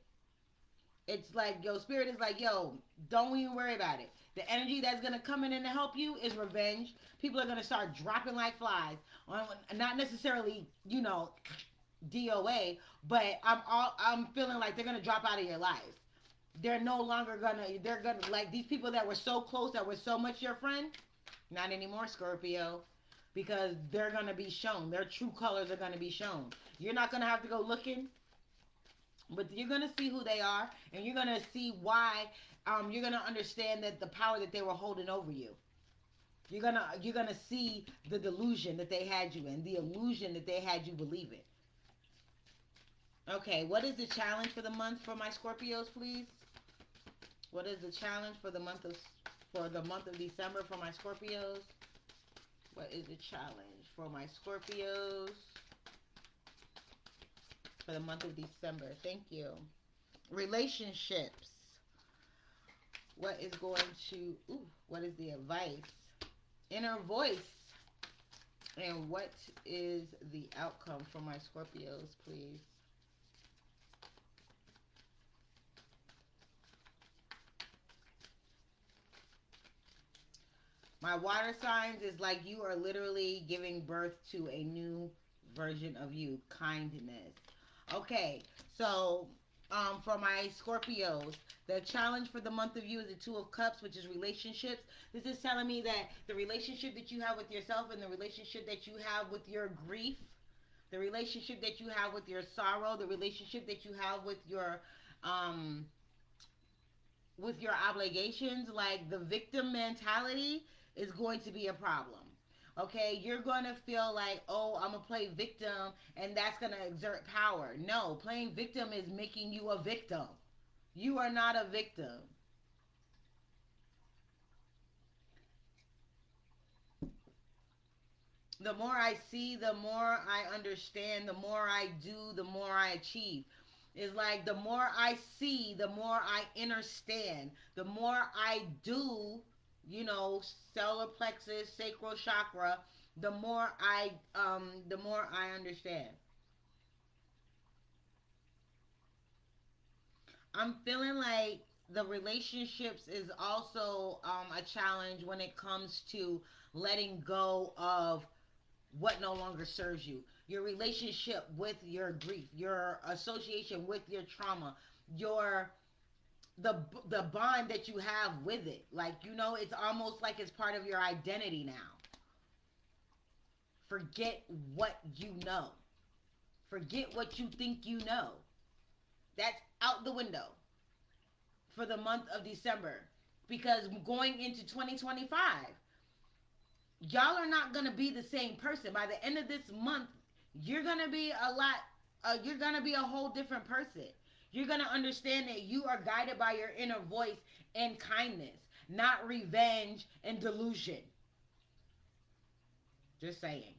Speaker 1: It's like, yo, Spirit is like, yo, don't even worry about it. The energy that's going to come in and help you is revenge. People are going to start dropping like flies. Not necessarily, DOA, but I'm feeling like they're going to drop out of your life. They're no longer they're going to, like, these people that were so close, that were so much your friend, not anymore, Scorpio. Because they're going to be shown. Their true colors are going to be shown. You're not going to have to go looking. But you're going to see who they are. And you're going to see why. You're going to understand that the power that they were holding over you. You're going to see the delusion that they had you in. The illusion that they had you believe in. Okay, what is the challenge for the month for my Scorpios, please? What is the challenge for the month of December for my Scorpios? What is the challenge for my Scorpios for the month of December? Thank you. Relationships. What is going to, what is the advice? Inner voice. And what is the outcome for my Scorpios, please? My water signs is like you are literally giving birth to a new version of you. Kindness. Okay, so for my Scorpios, the challenge for the month of you is the Two of Cups, which is relationships. This is telling me that the relationship that you have with yourself and the relationship that you have with your grief, the relationship that you have with your sorrow, the relationship that you have um with your obligations, like the victim mentality is going to be a problem. Okay, you're going to feel like, oh, I'm going to play victim and that's going to exert power. No, playing victim is making you a victim. You are not a victim. The more I see, the more I understand, the more I do, the more I achieve. It's like the more I see, the more I understand. The more I do, solar plexus, sacral chakra, the more I understand. I'm feeling like the relationships is also a challenge when it comes to letting go of what no longer serves you. Your relationship with your grief, your association with your trauma, your the bond that you have with it. Like, it's almost like it's part of your identity now. Forget what you know. Forget what you think you know. That's out the window for the month of December. Because going into 2025, y'all are not going to be the same person. By the end of this month, you're going to be you're going to be a whole different person. You're going to understand that you are guided by your inner voice and kindness, not revenge and delusion. Just saying.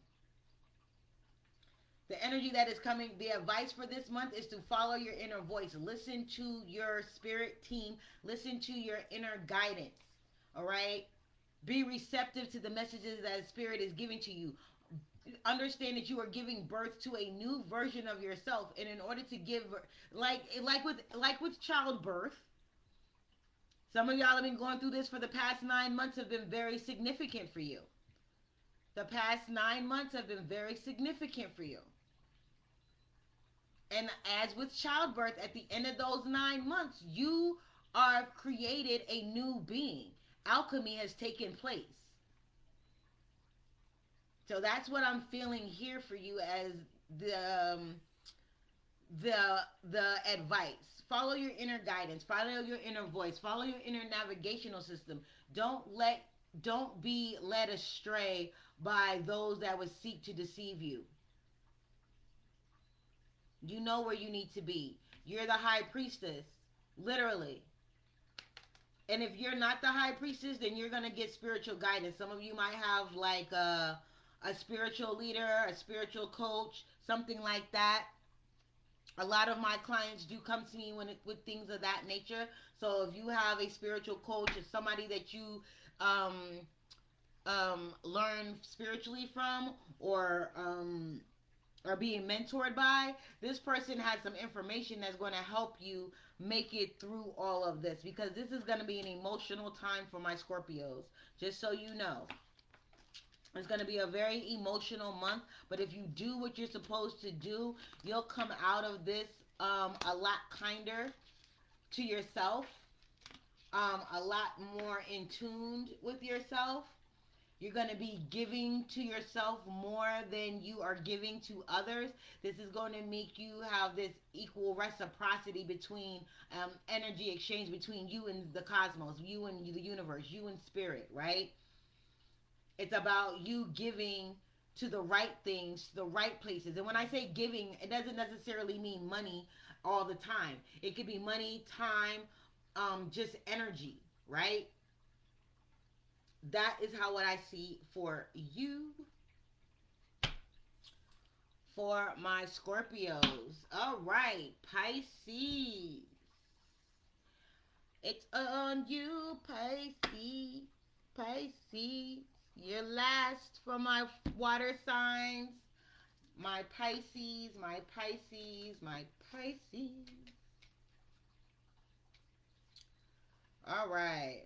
Speaker 1: The energy that is coming, the advice for this month is to follow your inner voice. Listen to your spirit team. Listen to your inner guidance. All right? Be receptive to the messages that spirit is giving to you. Understand that you are giving birth to a new version of yourself, and in order to give, like with childbirth, some of y'all have been going through this for the past 9 months, have been very significant for you. The past 9 months have been very significant for you. And as with childbirth, at the end of those 9 months, you are created a new being. Alchemy has taken place. So that's what I'm feeling here for you as the advice. Follow your inner guidance. Follow your inner voice. Follow your inner navigational system. Don't be led astray by those that would seek to deceive you. You know where you need to be. You're the high priestess, literally. And if you're not the high priestess, then you're going to get spiritual guidance. Some of you might have like a spiritual leader, a spiritual coach, something like that. A lot of my clients do come to me with things of that nature. So if you have a spiritual coach or somebody that you learn spiritually from, or are being mentored by, this person has some information that's going to help you make it through all of this, because this is going to be an emotional time for my Scorpios, just so you know. It's going to be a very emotional month, but if you do what you're supposed to do, you'll come out of this a lot kinder to yourself, a lot more in tune with yourself. You're going to be giving to yourself more than you are giving to others. This is going to make you have this equal reciprocity between energy exchange between you and the cosmos, you and the universe, you and spirit, right? It's about you giving to the right things, to the right places. And when I say giving, it doesn't necessarily mean money all the time. It could be money, time, just energy, right? That is how what I see for you. For my Scorpios. All right, Pisces. It's on you, Pisces. Pisces. You're last for my water signs. My Pisces, my Pisces, my Pisces. All right.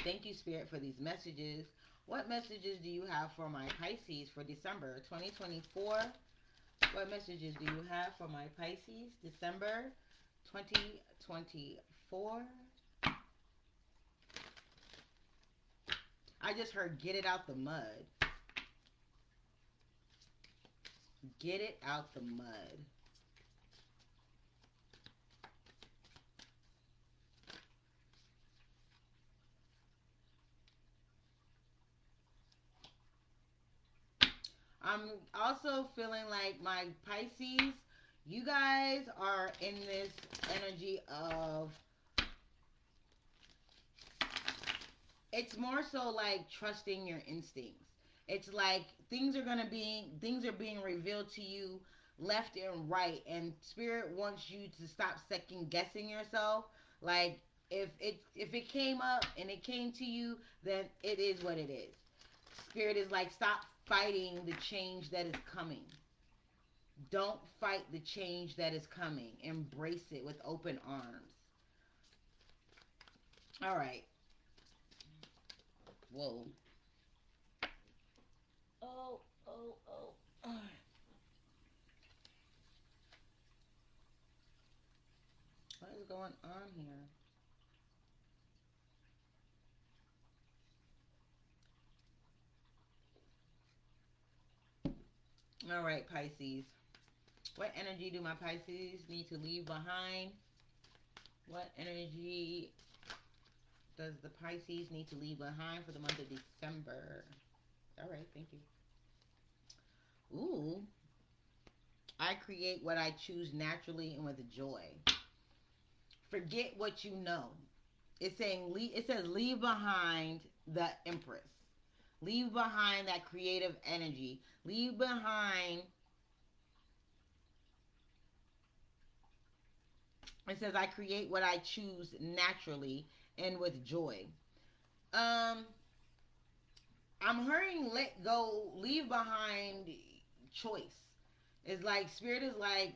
Speaker 1: Thank you, Spirit, for these messages. What messages do you have for my Pisces for December 2024? What messages do you have for my Pisces December 2024? I just heard get it out the mud. Get it out the mud. I'm also feeling like my Pisces, you guys are in this energy of, it's more so like trusting your instincts. It's like things are being revealed to you left and right, and spirit wants you to stop second guessing yourself. Like if it came up and it came to you, then it is what it is. Spirit is like, stop fighting the change that is coming. Don't fight the change that is coming. Embrace it with open arms. All right. Whoa. Oh, oh, oh. What is going on here? All right, Pisces. What energy do my Pisces need to leave behind? What energy does the Pisces need to leave behind for the month of December? All right, thank you. Ooh. I create what I choose naturally and with joy. Forget what you know. It says leave behind the Empress. Leave behind that creative energy. Leave behind. It says I create what I choose naturally and with joy. Um, I'm hearing let go, leave behind choice. It's like spirit is like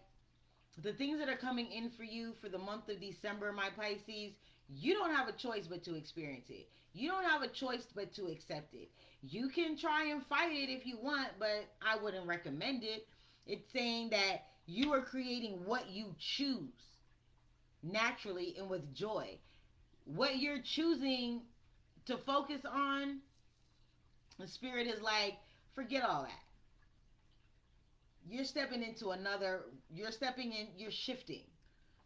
Speaker 1: the things that are coming in for you for the month of December, my Pisces, you don't have a choice but to experience it. You don't have a choice but to accept it. You can try and fight it if you want, but I wouldn't recommend it. It's saying that you are creating what you choose naturally and with joy. What you're choosing to focus on, the spirit is like, forget all that. You're stepping into another, you're stepping in, you're shifting.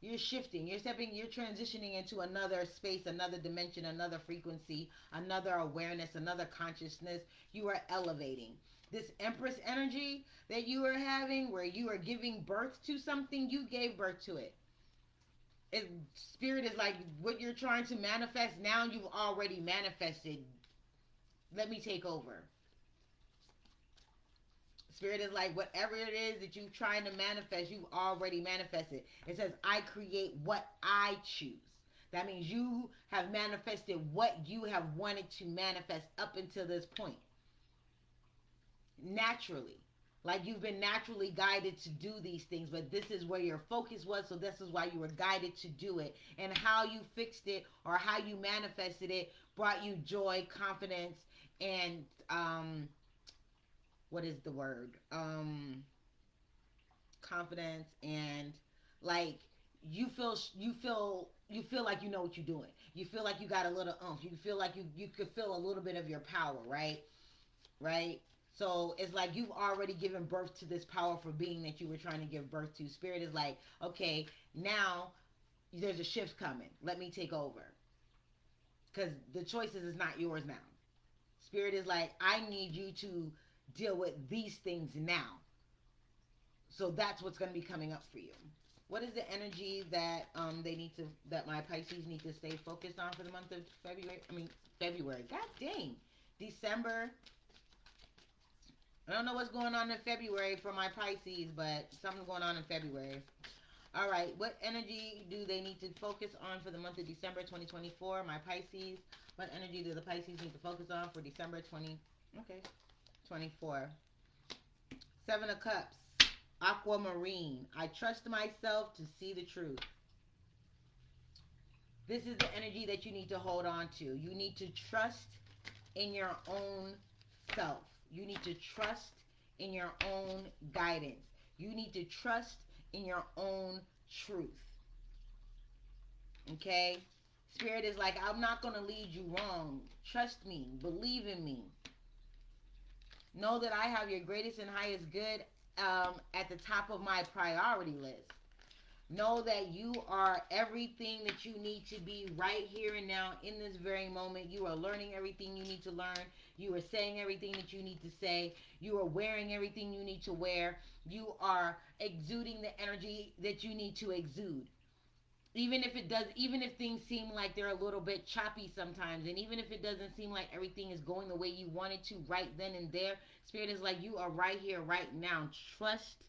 Speaker 1: You're transitioning into another space, another dimension, another frequency, another awareness, another consciousness. You are elevating. This Empress energy that you are having, where you are giving birth to something, you gave birth to it. Spirit is like, what you're trying to manifest now, you've already manifested. Let me take over. Spirit is like, whatever it is that you're trying to manifest, you already manifested. It says, I create what I choose. That means you have manifested what you have wanted to manifest up until this point. Naturally. Like you've been naturally guided to do these things, but this is where your focus was, so this is why you were guided to do it. And how you fixed it or how you manifested it brought you joy, confidence, and what is the word? Confidence, and like you feel like you know what you're doing. You feel like you got a little oomph. You feel like you could feel a little bit of your power, right? Right? So it's like you've already given birth to this powerful being that you were trying to give birth to. Spirit is like, okay, now there's a shift coming. Let me take over. Because the choices is not yours now. Spirit is like, I need you to deal with these things now. So that's what's going to be coming up for you. What is the energy that they need to that my Pisces need to stay focused on for the month of February? I mean February. God dang. December. I don't know what's going on in February for my Pisces, but something's going on in February. All right. What energy do they need to focus on for the month of December 2024? My Pisces. What energy do the Pisces need to focus on for December 24? Seven of Cups. Aquamarine. I trust myself to see the truth. This is the energy that you need to hold on to. You need to trust in your own self. You need to trust in your own guidance. You need to trust in your own truth. Okay? Spirit is like, I'm not going to lead you wrong. Trust me. Believe in me. Know that I have your greatest and highest good at the top of my priority list. Know that you are everything that you need to be right here and now in this very moment. You are learning everything you need to learn. You are saying everything that you need to say. You are wearing everything you need to wear. You are exuding the energy that you need to exude. Even if things seem like they're a little bit choppy sometimes, and even if it doesn't seem like everything is going the way you want it to right then and there, Spirit is like, you are right here, right now. Trust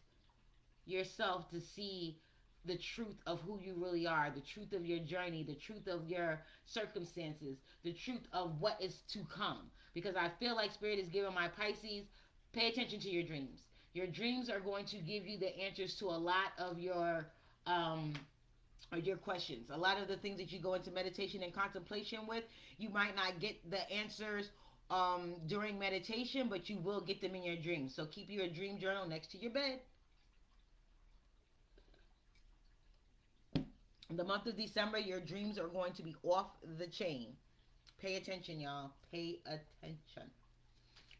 Speaker 1: yourself to see the truth of who you really are, the truth of your journey, the truth of your circumstances, the truth of what is to come. Because I feel like Spirit is giving my Pisces, pay attention to your dreams. Your dreams are going to give you the answers to a lot of your questions. A lot of the things that you go into meditation and contemplation with, you might not get the answers during meditation, but you will get them in your dreams. So keep your dream journal next to your bed. In the month of December, your dreams are going to be off the chain. Pay attention, y'all. Pay attention.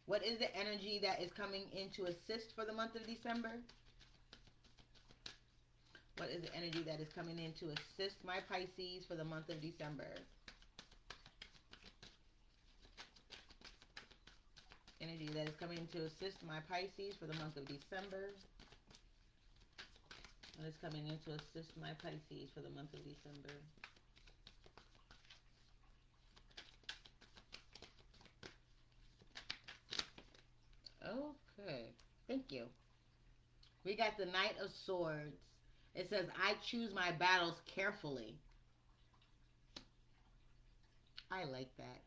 Speaker 1: What is the energy that is coming in to assist for the month of December? What is the energy that is coming in to assist my Pisces for the month of December? Energy that is coming in to assist my Pisces for the month of December. What is coming in to assist my Pisces for the month of December? Okay. Thank you. We got the Knight of Swords. It says, I choose my battles carefully. I like that.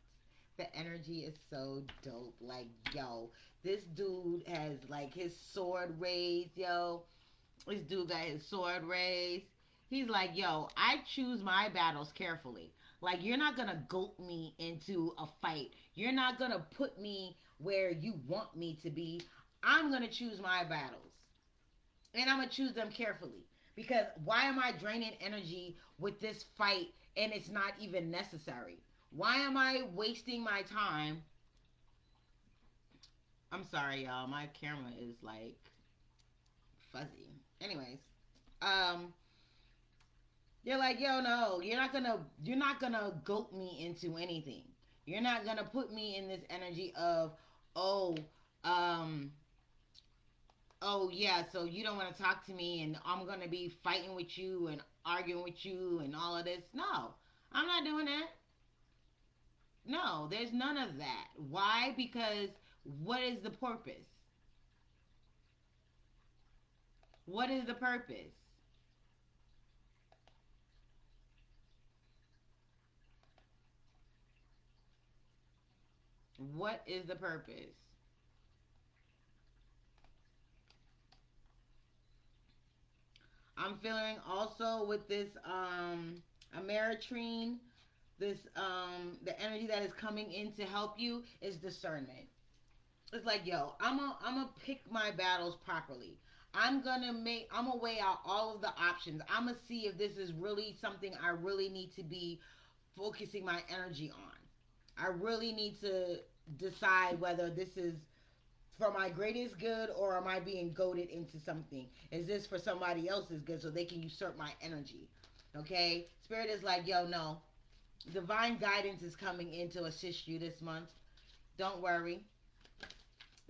Speaker 1: The energy is so dope. Like, yo, this dude has, like, his sword raised, yo. This dude got his sword raised. He's like, yo, I choose my battles carefully. Like, you're not going to goat me into a fight. You're not going to put me where you want me to be. I'm going to choose my battles. And I'm going to choose them carefully. Because why am I draining energy with this fight and it's not even necessary? Why am I wasting my time? I'm sorry, y'all. My camera is like fuzzy. Anyways, you're like, yo, no, you're not gonna goat me into anything. You're not gonna put me in this energy of, um, oh yeah, so you don't want to talk to me and I'm going to be fighting with you and arguing with you and all of this. No, I'm not doing that. No, there's none of that. Why? Because what is the purpose? What is the purpose? What is the purpose? I'm feeling also with this Ameritrine, this the energy that is coming in to help you is discernment. It's like, yo, I'm gonna pick my battles properly. I'm gonna weigh out all of the options. I'm gonna see if this is really something I really need to be focusing my energy on. I really need to decide whether this is for my greatest good or am I being goaded into something? Is this for somebody else's good so they can usurp my energy? Okay? Spirit is like, yo, no. Divine guidance is coming in to assist you this month. Don't worry.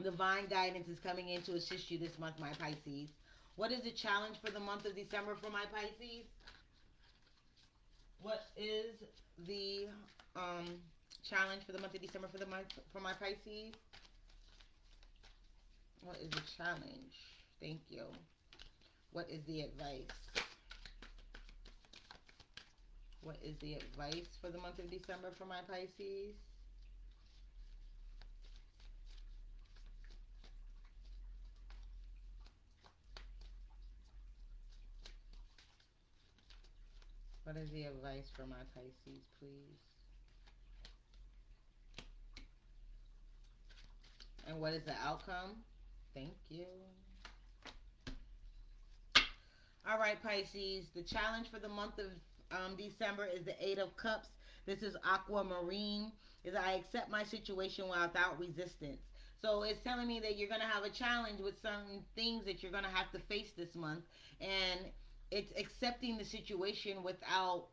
Speaker 1: Divine guidance is coming in to assist you this month, my Pisces. What is the challenge for the month of December for my Pisces? What is the um, challenge for the month of December for my Pisces? What is the challenge? Thank you. What is the advice? What is the advice for the month of December for my Pisces? What is the advice for my Pisces, please? And what is the outcome? Thank you. All right, Pisces. The challenge for the month of December is the Eight of Cups. This is aquamarine. Is I accept my situation without resistance. So it's telling me that you're going to have a challenge with certain things that you're going to have to face this month. And it's accepting the situation without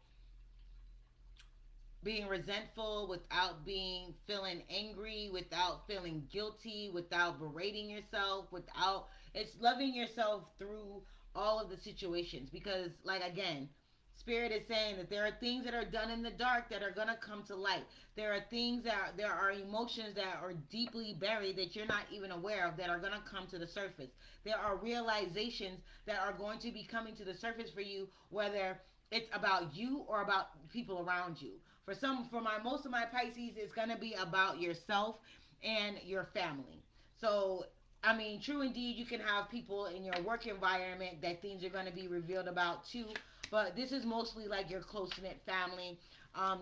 Speaker 1: being resentful, without being feeling angry, without feeling guilty, without berating yourself, without it's loving yourself through all of the situations because like again, Spirit is saying that there are things that are done in the dark that are going to come to light. There are things that there are emotions that are deeply buried that you're not even aware of that are going to come to the surface. There are realizations that are going to be coming to the surface for you, whether it's about you or about people around you. For my most of my Pisces, it's gonna be about yourself and your family. So I mean, true indeed, you can have people in your work environment that things are going to be revealed about too. But this is mostly like your close knit family,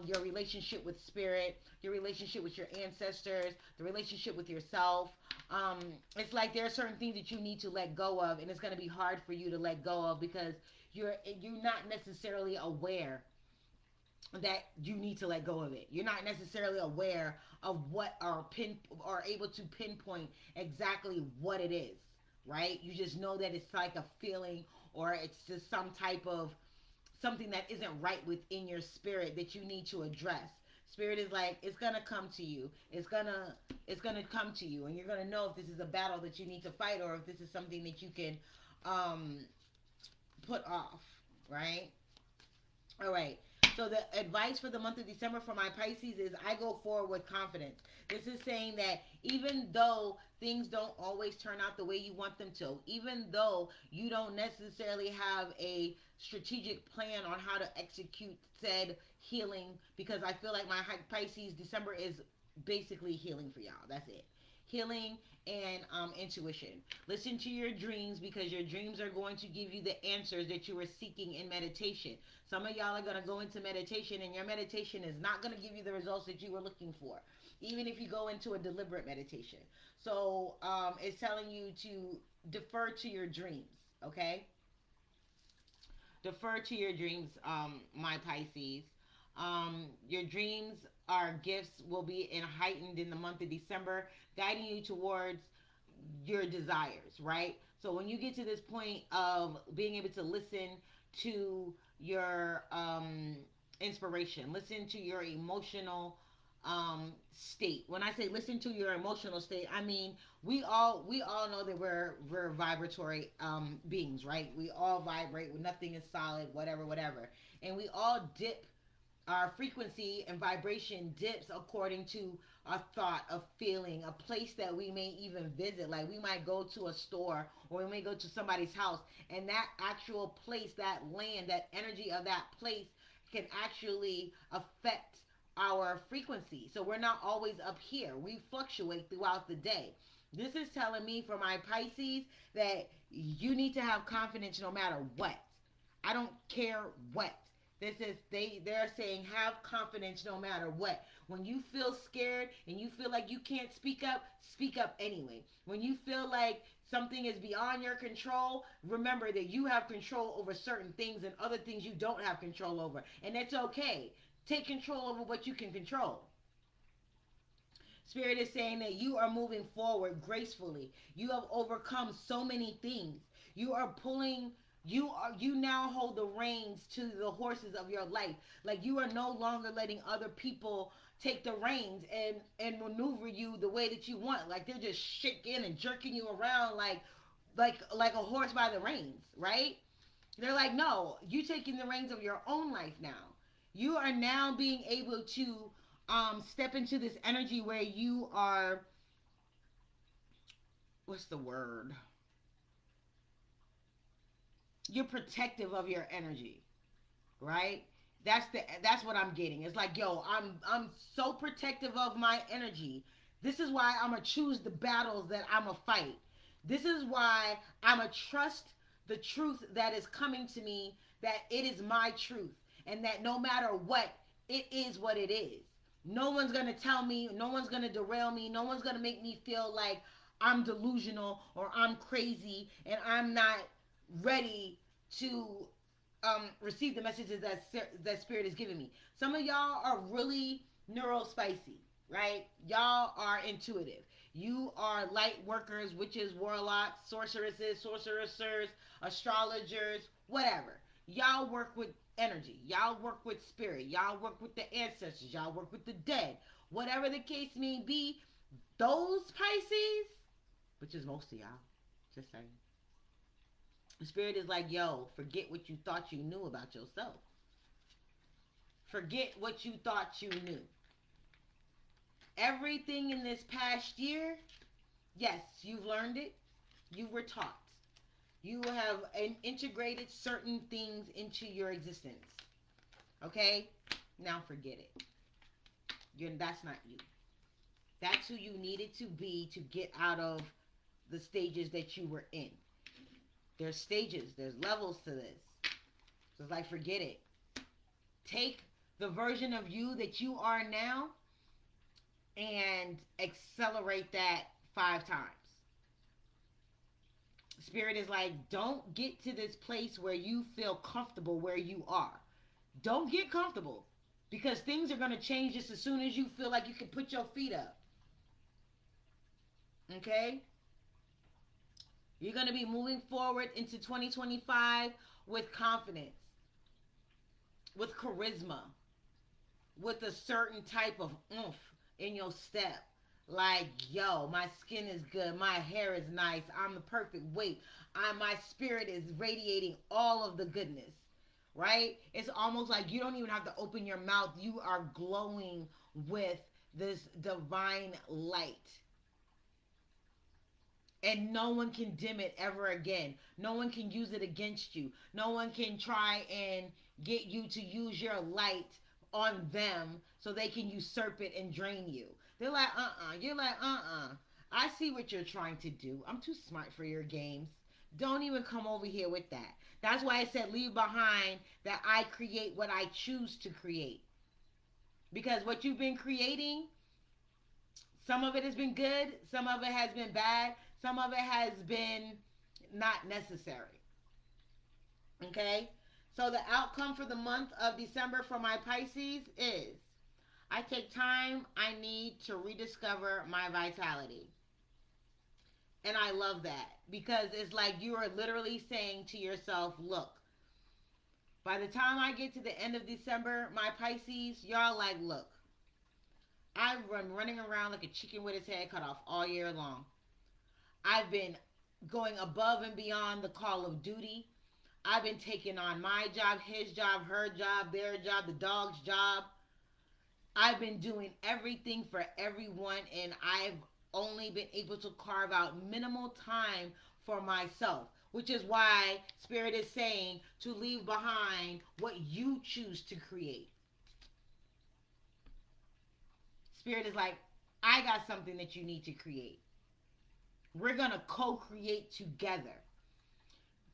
Speaker 1: your relationship with spirit, your relationship with your ancestors, the relationship with yourself. Um, it's like there are certain things that you need to let go of, and it's going to be hard for you to let go of because you're not necessarily aware that you need to let go of it. You're not necessarily aware of what are able to pinpoint exactly what it is, right? You just know that it's like a feeling or it's just some type of something that isn't right within your spirit that you need to address. Spirit is like it's gonna come to you. It's gonna come to you, and you're gonna know if this is a battle that you need to fight or if this is something that you can um, put off, right? All right. So the advice for the month of December for my Pisces is I go forward with confidence. This is saying that even though things don't always turn out the way you want them to, even though you don't necessarily have a strategic plan on how to execute said healing, because I feel like my Pisces December is basically healing for y'all. That's it. Healing and intuition. Listen to your dreams because your dreams are going to give you the answers that you were seeking in meditation. Some of y'all are going to go into meditation and your meditation is not going to give you the results that you were looking for, even if you go into a deliberate meditation. So it's telling you to defer to your dreams, okay? Defer to your dreams, my Pisces. Your dreams are gifts will be heightened in the month of December, guiding you towards your desires, right? So when you get to this point of being able to listen to your inspiration, listen to your emotional state. When I say listen to your emotional state, I mean we all know that we're vibratory beings, right? We all vibrate. Nothing is solid, whatever, whatever, and we all dip our frequency and vibration dips according to a thought, a feeling, a place that we may even visit. Like we might go to a store or we may go to somebody's house, and that actual place, that land, that energy of that place can actually affect our frequency. So we're not always up here, we fluctuate throughout the day. This is telling me for my Pisces that you need to have confidence no matter what. I don't care what. This is they're saying have confidence no matter what. When you feel scared and you feel like you can't speak up anyway. When you feel like something is beyond your control, remember that you have control over certain things and other things you don't have control over. And that's okay. Take control over what you can control. Spirit is saying that you are moving forward gracefully. You have overcome so many things. You are pulling you now hold the reins to the horses of your life. Like you are no longer letting other people take the reins and maneuver you the way that you want. Like they're just shaking and jerking you around like a horse by the reins, right? They're like, no, you taking the reins of your own life now. You are now being able to step into this energy where you are, what's the word? You're protective of your energy, right? That's what I'm getting. It's like, yo, I'm so protective of my energy. This is why I'm gonna choose the battles that I'm gonna fight. This is why I'm gonna trust the truth that is coming to me, that it is my truth, and that no matter what, it is what it is. No one's gonna tell me, no one's gonna derail me, no one's gonna make me feel like I'm delusional or I'm crazy and I'm not ready to receive the messages that spirit is giving me. Some of y'all are really neurospicy, right? Y'all are intuitive. You are light workers, witches, warlocks, sorcerers, astrologers, whatever. Y'all work with energy. Y'all work with spirit. Y'all work with the ancestors. Y'all work with the dead. Whatever the case may be, those Pisces, which is most of y'all, just saying. The spirit is like, yo, forget what you thought you knew about yourself. Forget what you thought you knew. Everything in this past year, yes, you've learned it. You were taught. You have integrated certain things into your existence. Okay? Now forget it. That's not you. That's who you needed to be to get out of the stages that you were in. There's stages. There's levels to this. So it's like, forget it. Take the version of you that you are now and accelerate that 5 times. Spirit is like, don't get to this place where you feel comfortable where you are. Don't get comfortable, because things are going to change just as soon as you feel like you can put your feet up. Okay? You're going to be moving forward into 2025 with confidence, with charisma, with a certain type of oomph in your step. Like, yo, my skin is good, my hair is nice, I'm the perfect weight, my spirit is radiating all of the goodness, right? It's almost like you don't even have to open your mouth. You are glowing with this divine light. And no one can dim it ever again. No one can use it against you. No one can try and get you to use your light on them so they can usurp it and drain you. They're like, You're like, I see what you're trying to do. I'm too smart for your games. Don't even come over here with that. That's why I said leave behind that I create what I choose to create. Because what you've been creating, some of it has been good, some of it has been bad, some of it has been not necessary. Okay? So the outcome for the month of December for my Pisces is, I take time I need to rediscover my vitality. And I love that, because it's like you are literally saying to yourself, look, by the time I get to the end of December, my Pisces, y'all like, look, I've been running around like a chicken with its head cut off all year long. I've been going above and beyond the call of duty. I've been taking on my job, his job, her job, their job, the dog's job. I've been doing everything for everyone, and I've only been able to carve out minimal time for myself, which is why Spirit is saying to leave behind what you choose to create. Spirit is like, I got something that you need to create. We're going to co-create together.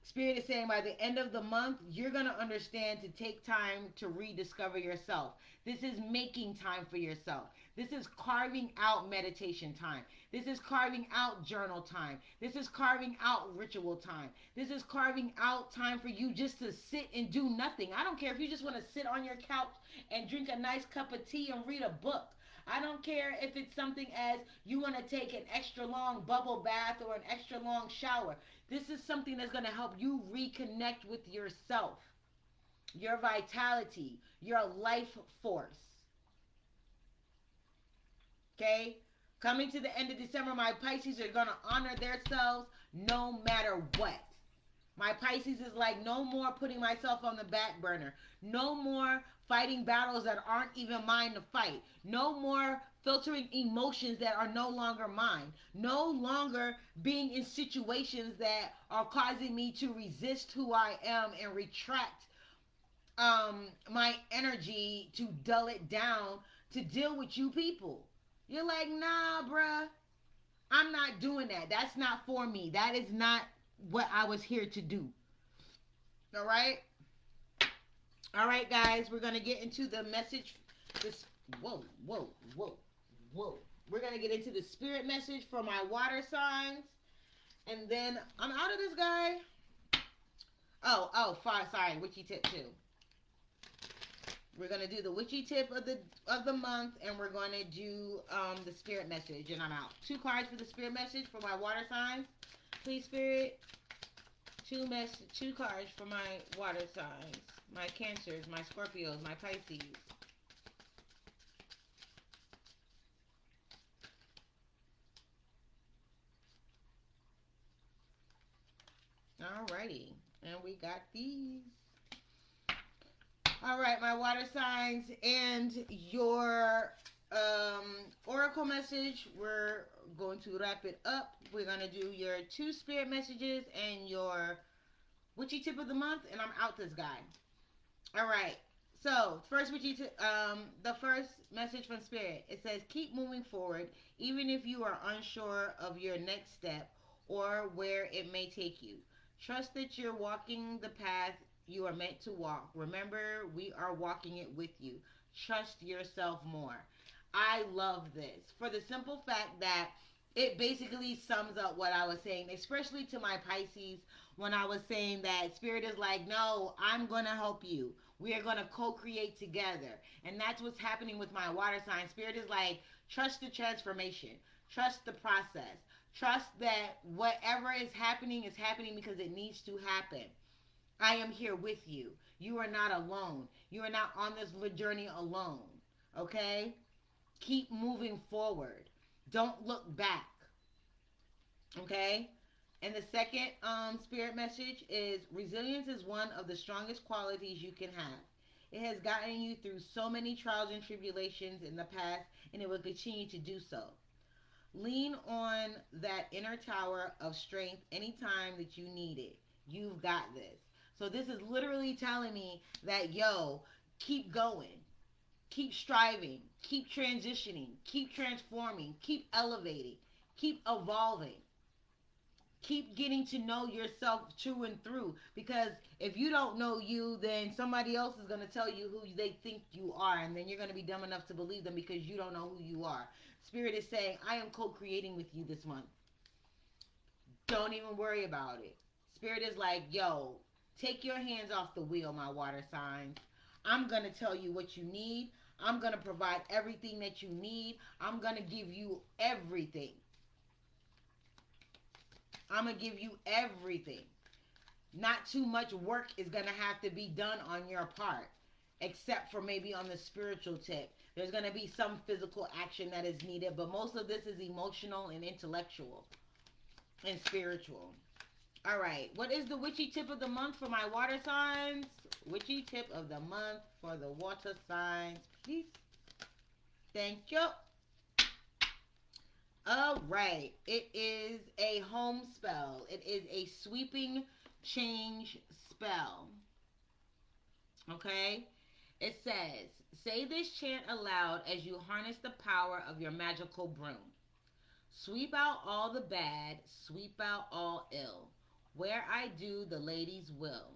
Speaker 1: Spirit is saying by the end of the month, you're going to understand to take time to rediscover yourself. This is making time for yourself. This is carving out meditation time. This is carving out journal time. This is carving out ritual time. This is carving out time for you just to sit and do nothing. I don't care if you just want to sit on your couch and drink a nice cup of tea and read a book. I don't care if it's something as you want to take an extra long bubble bath or an extra long shower. This is something that's going to help you reconnect with yourself, your vitality, your life force. Okay? Coming to the end of December, my Pisces are going to honor themselves no matter what. My Pisces is like, no more putting myself on the back burner. No more fighting battles that aren't even mine to fight. No more filtering emotions that are no longer mine. No longer being in situations that are causing me to resist who I am and retract my energy to dull it down to deal with you people. You're like, nah, bruh, I'm not doing that. That's not for me. That is not what I was here to do. All right? All right, guys, we're going to get into the message. This, whoa, whoa, whoa, whoa. We're going to get into the spirit message for my water signs. And then I'm out of this guy. Sorry, witchy tip too. We're gonna do the witchy tip of the month, and we're gonna do the spirit message, and I'm out. 2 cards for the spirit message for my water signs, please, spirit. 2 cards for my water signs, my Cancers, my Scorpios, my Pisces. Alrighty, and we got these. All right, my water signs, and your oracle message. We're going to wrap it up. We're going to do your 2 spirit messages and your witchy tip of the month, and I'm out this guy. All right. So, first witchy tip, the first message from spirit. It says, keep moving forward, even if you are unsure of your next step or where it may take you. Trust that you're walking the path you are meant to walk. Remember, we are walking it with you. Trust yourself more. I love this for the simple fact that it basically sums up what I was saying, especially to my Pisces, when I was saying that spirit is like, no, I'm going to help you. We are going to co-create together. And that's what's happening with my water sign. Spirit is like, trust the transformation. Trust the process. Trust that whatever is happening because it needs to happen. I am here with you. You are not alone. You are not on this journey alone. Okay? Keep moving forward. Don't look back. Okay? And the second spirit message is resilience is one of the strongest qualities you can have. It has gotten you through so many trials and tribulations in the past, and it will continue to do so. Lean on that inner tower of strength anytime that you need it. You've got this. So this is literally telling me that, yo, keep going. Keep striving. Keep transitioning. Keep transforming. Keep elevating. Keep evolving. Keep getting to know yourself true and through. Because if you don't know you, then somebody else is going to tell you who they think you are. And then you're going to be dumb enough to believe them because you don't know who you are. Spirit is saying, I am co-creating with you this month. Don't even worry about it. Spirit is like, yo, take your hands off the wheel, my water signs. I'm going to tell you what you need. I'm going to provide everything that you need. I'm going to give you everything. I'm going to give you everything. Not too much work is going to have to be done on your part, except for maybe on the spiritual tip. There's going to be some physical action that is needed, but most of this is emotional and intellectual and spiritual. All right. What is the witchy tip of the month for my water signs? Witchy tip of the month for the water signs, please. Thank you. All right. It is a home spell. It is a sweeping change spell. Okay? It says, say this chant aloud as you harness the power of your magical broom. Sweep out all the bad, sweep out all ill. Where I do, the ladies will.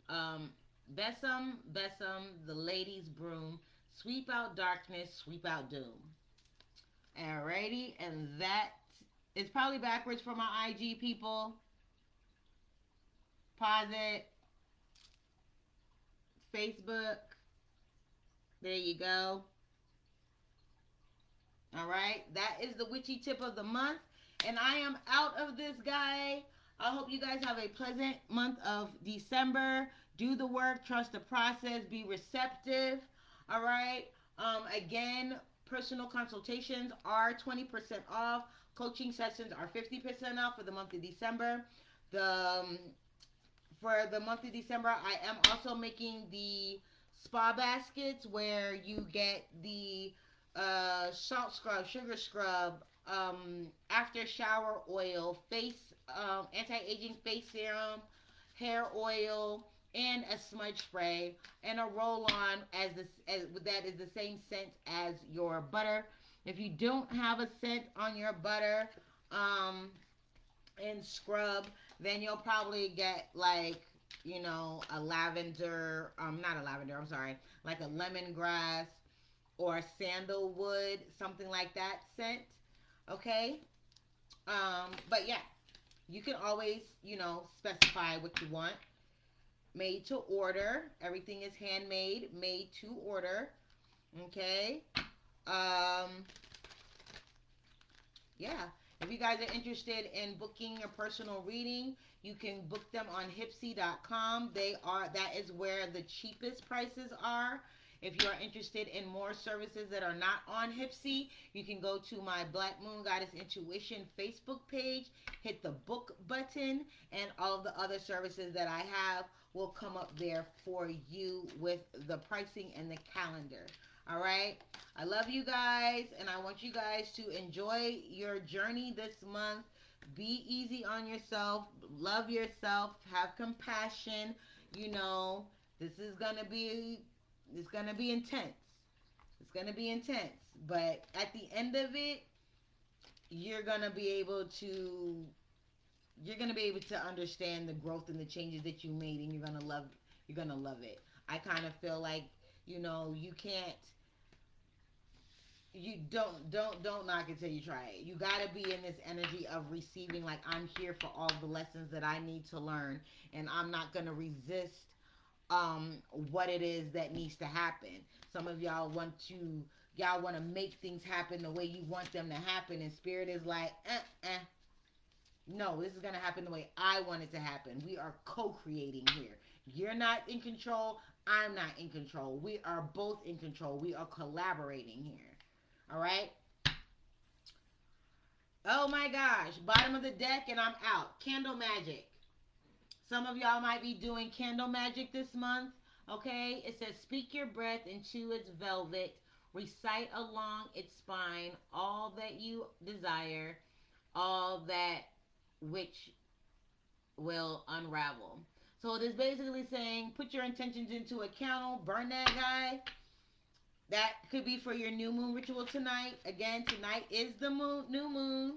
Speaker 1: Besom, besom, the ladies' broom. Sweep out darkness, sweep out doom. Alrighty, and that is probably backwards for my IG people. Pause it. Facebook. There you go. Alright, that is the witchy tip of the month. And I am out of this guy. I hope you guys have a pleasant month of December. Do the work, trust the process, be receptive. Alright. Again, personal consultations are 20% off. Coaching sessions are 50% off for the month of December. The For the month of December, I am also making the spa baskets where you get the salt scrub, sugar scrub, after shower oil, face anti-aging face serum, hair oil, and a smudge spray and a roll-on as that is the same scent as your butter. If you don't have a scent on your butter, and scrub, then you'll probably get like, a lavender, not a lavender, I'm sorry, like a lemongrass or sandalwood, something like that scent. Okay? But yeah, you can always, specify what you want. Made to order. Everything is handmade, made to order. Okay? Um, yeah. If you guys are interested in booking a personal reading, you can book them on Hipsy.com. That is where the cheapest prices are. If you are interested in more services that are not on Hipsy, you can go to my Black Moon Goddess Intuition Facebook page, hit the book button, and all of the other services that I have will come up there for you with the pricing and the calendar. All right? I love you guys, and I want you guys to enjoy your journey this month. Be easy on yourself. Love yourself. Have compassion. This is gonna be intense. It's gonna be intense. But at the end of it, you're gonna be able to understand the growth and the changes that you made, and you're gonna love it. I kind of feel like, you can't you don't knock it till you try it. You got to be in this energy of receiving, like, I'm here for all the lessons that I need to learn, and I'm not going to resist what it is that needs to happen. Some of y'all want to make things happen the way you want them to happen, and spirit is like, no, this is going to happen the way I want it to happen. We are co-creating here. You're not in control, I'm not in control. We are both in control. We are collaborating here. All right. Oh my gosh. Bottom of the deck, and I'm out. Candle magic. Some of y'all might be doing candle magic this month. Okay. It says, speak your breath into its velvet. Recite along its spine all that you desire, all that which will unravel. So it is basically saying, put your intentions into a candle, burn that guy. That could be for your new moon ritual tonight. Again, tonight is the new moon.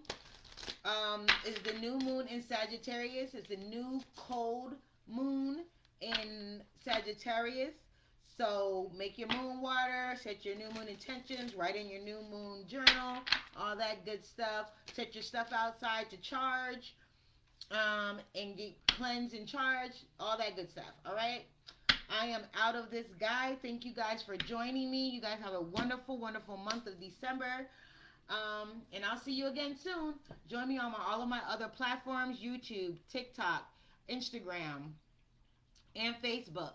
Speaker 1: Is the new moon in Sagittarius. It's the new cold moon in Sagittarius. So make your moon water, set your new moon intentions, write in your new moon journal, all that good stuff. Set your stuff outside to charge, and get cleansed and charged, all that good stuff. All right. I am out of this guy. Thank you guys for joining me. You guys have a wonderful, wonderful month of December. And I'll see you again soon. Join me on all of my other platforms, YouTube, TikTok, Instagram, and Facebook,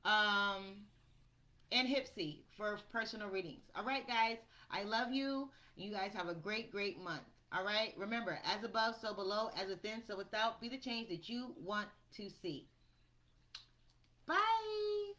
Speaker 1: and Hipsy for personal readings. All right, guys. I love you. You guys have a great, great month. All right. Remember, as above, so below, as within, so without. Be the change that you want to see. Bye.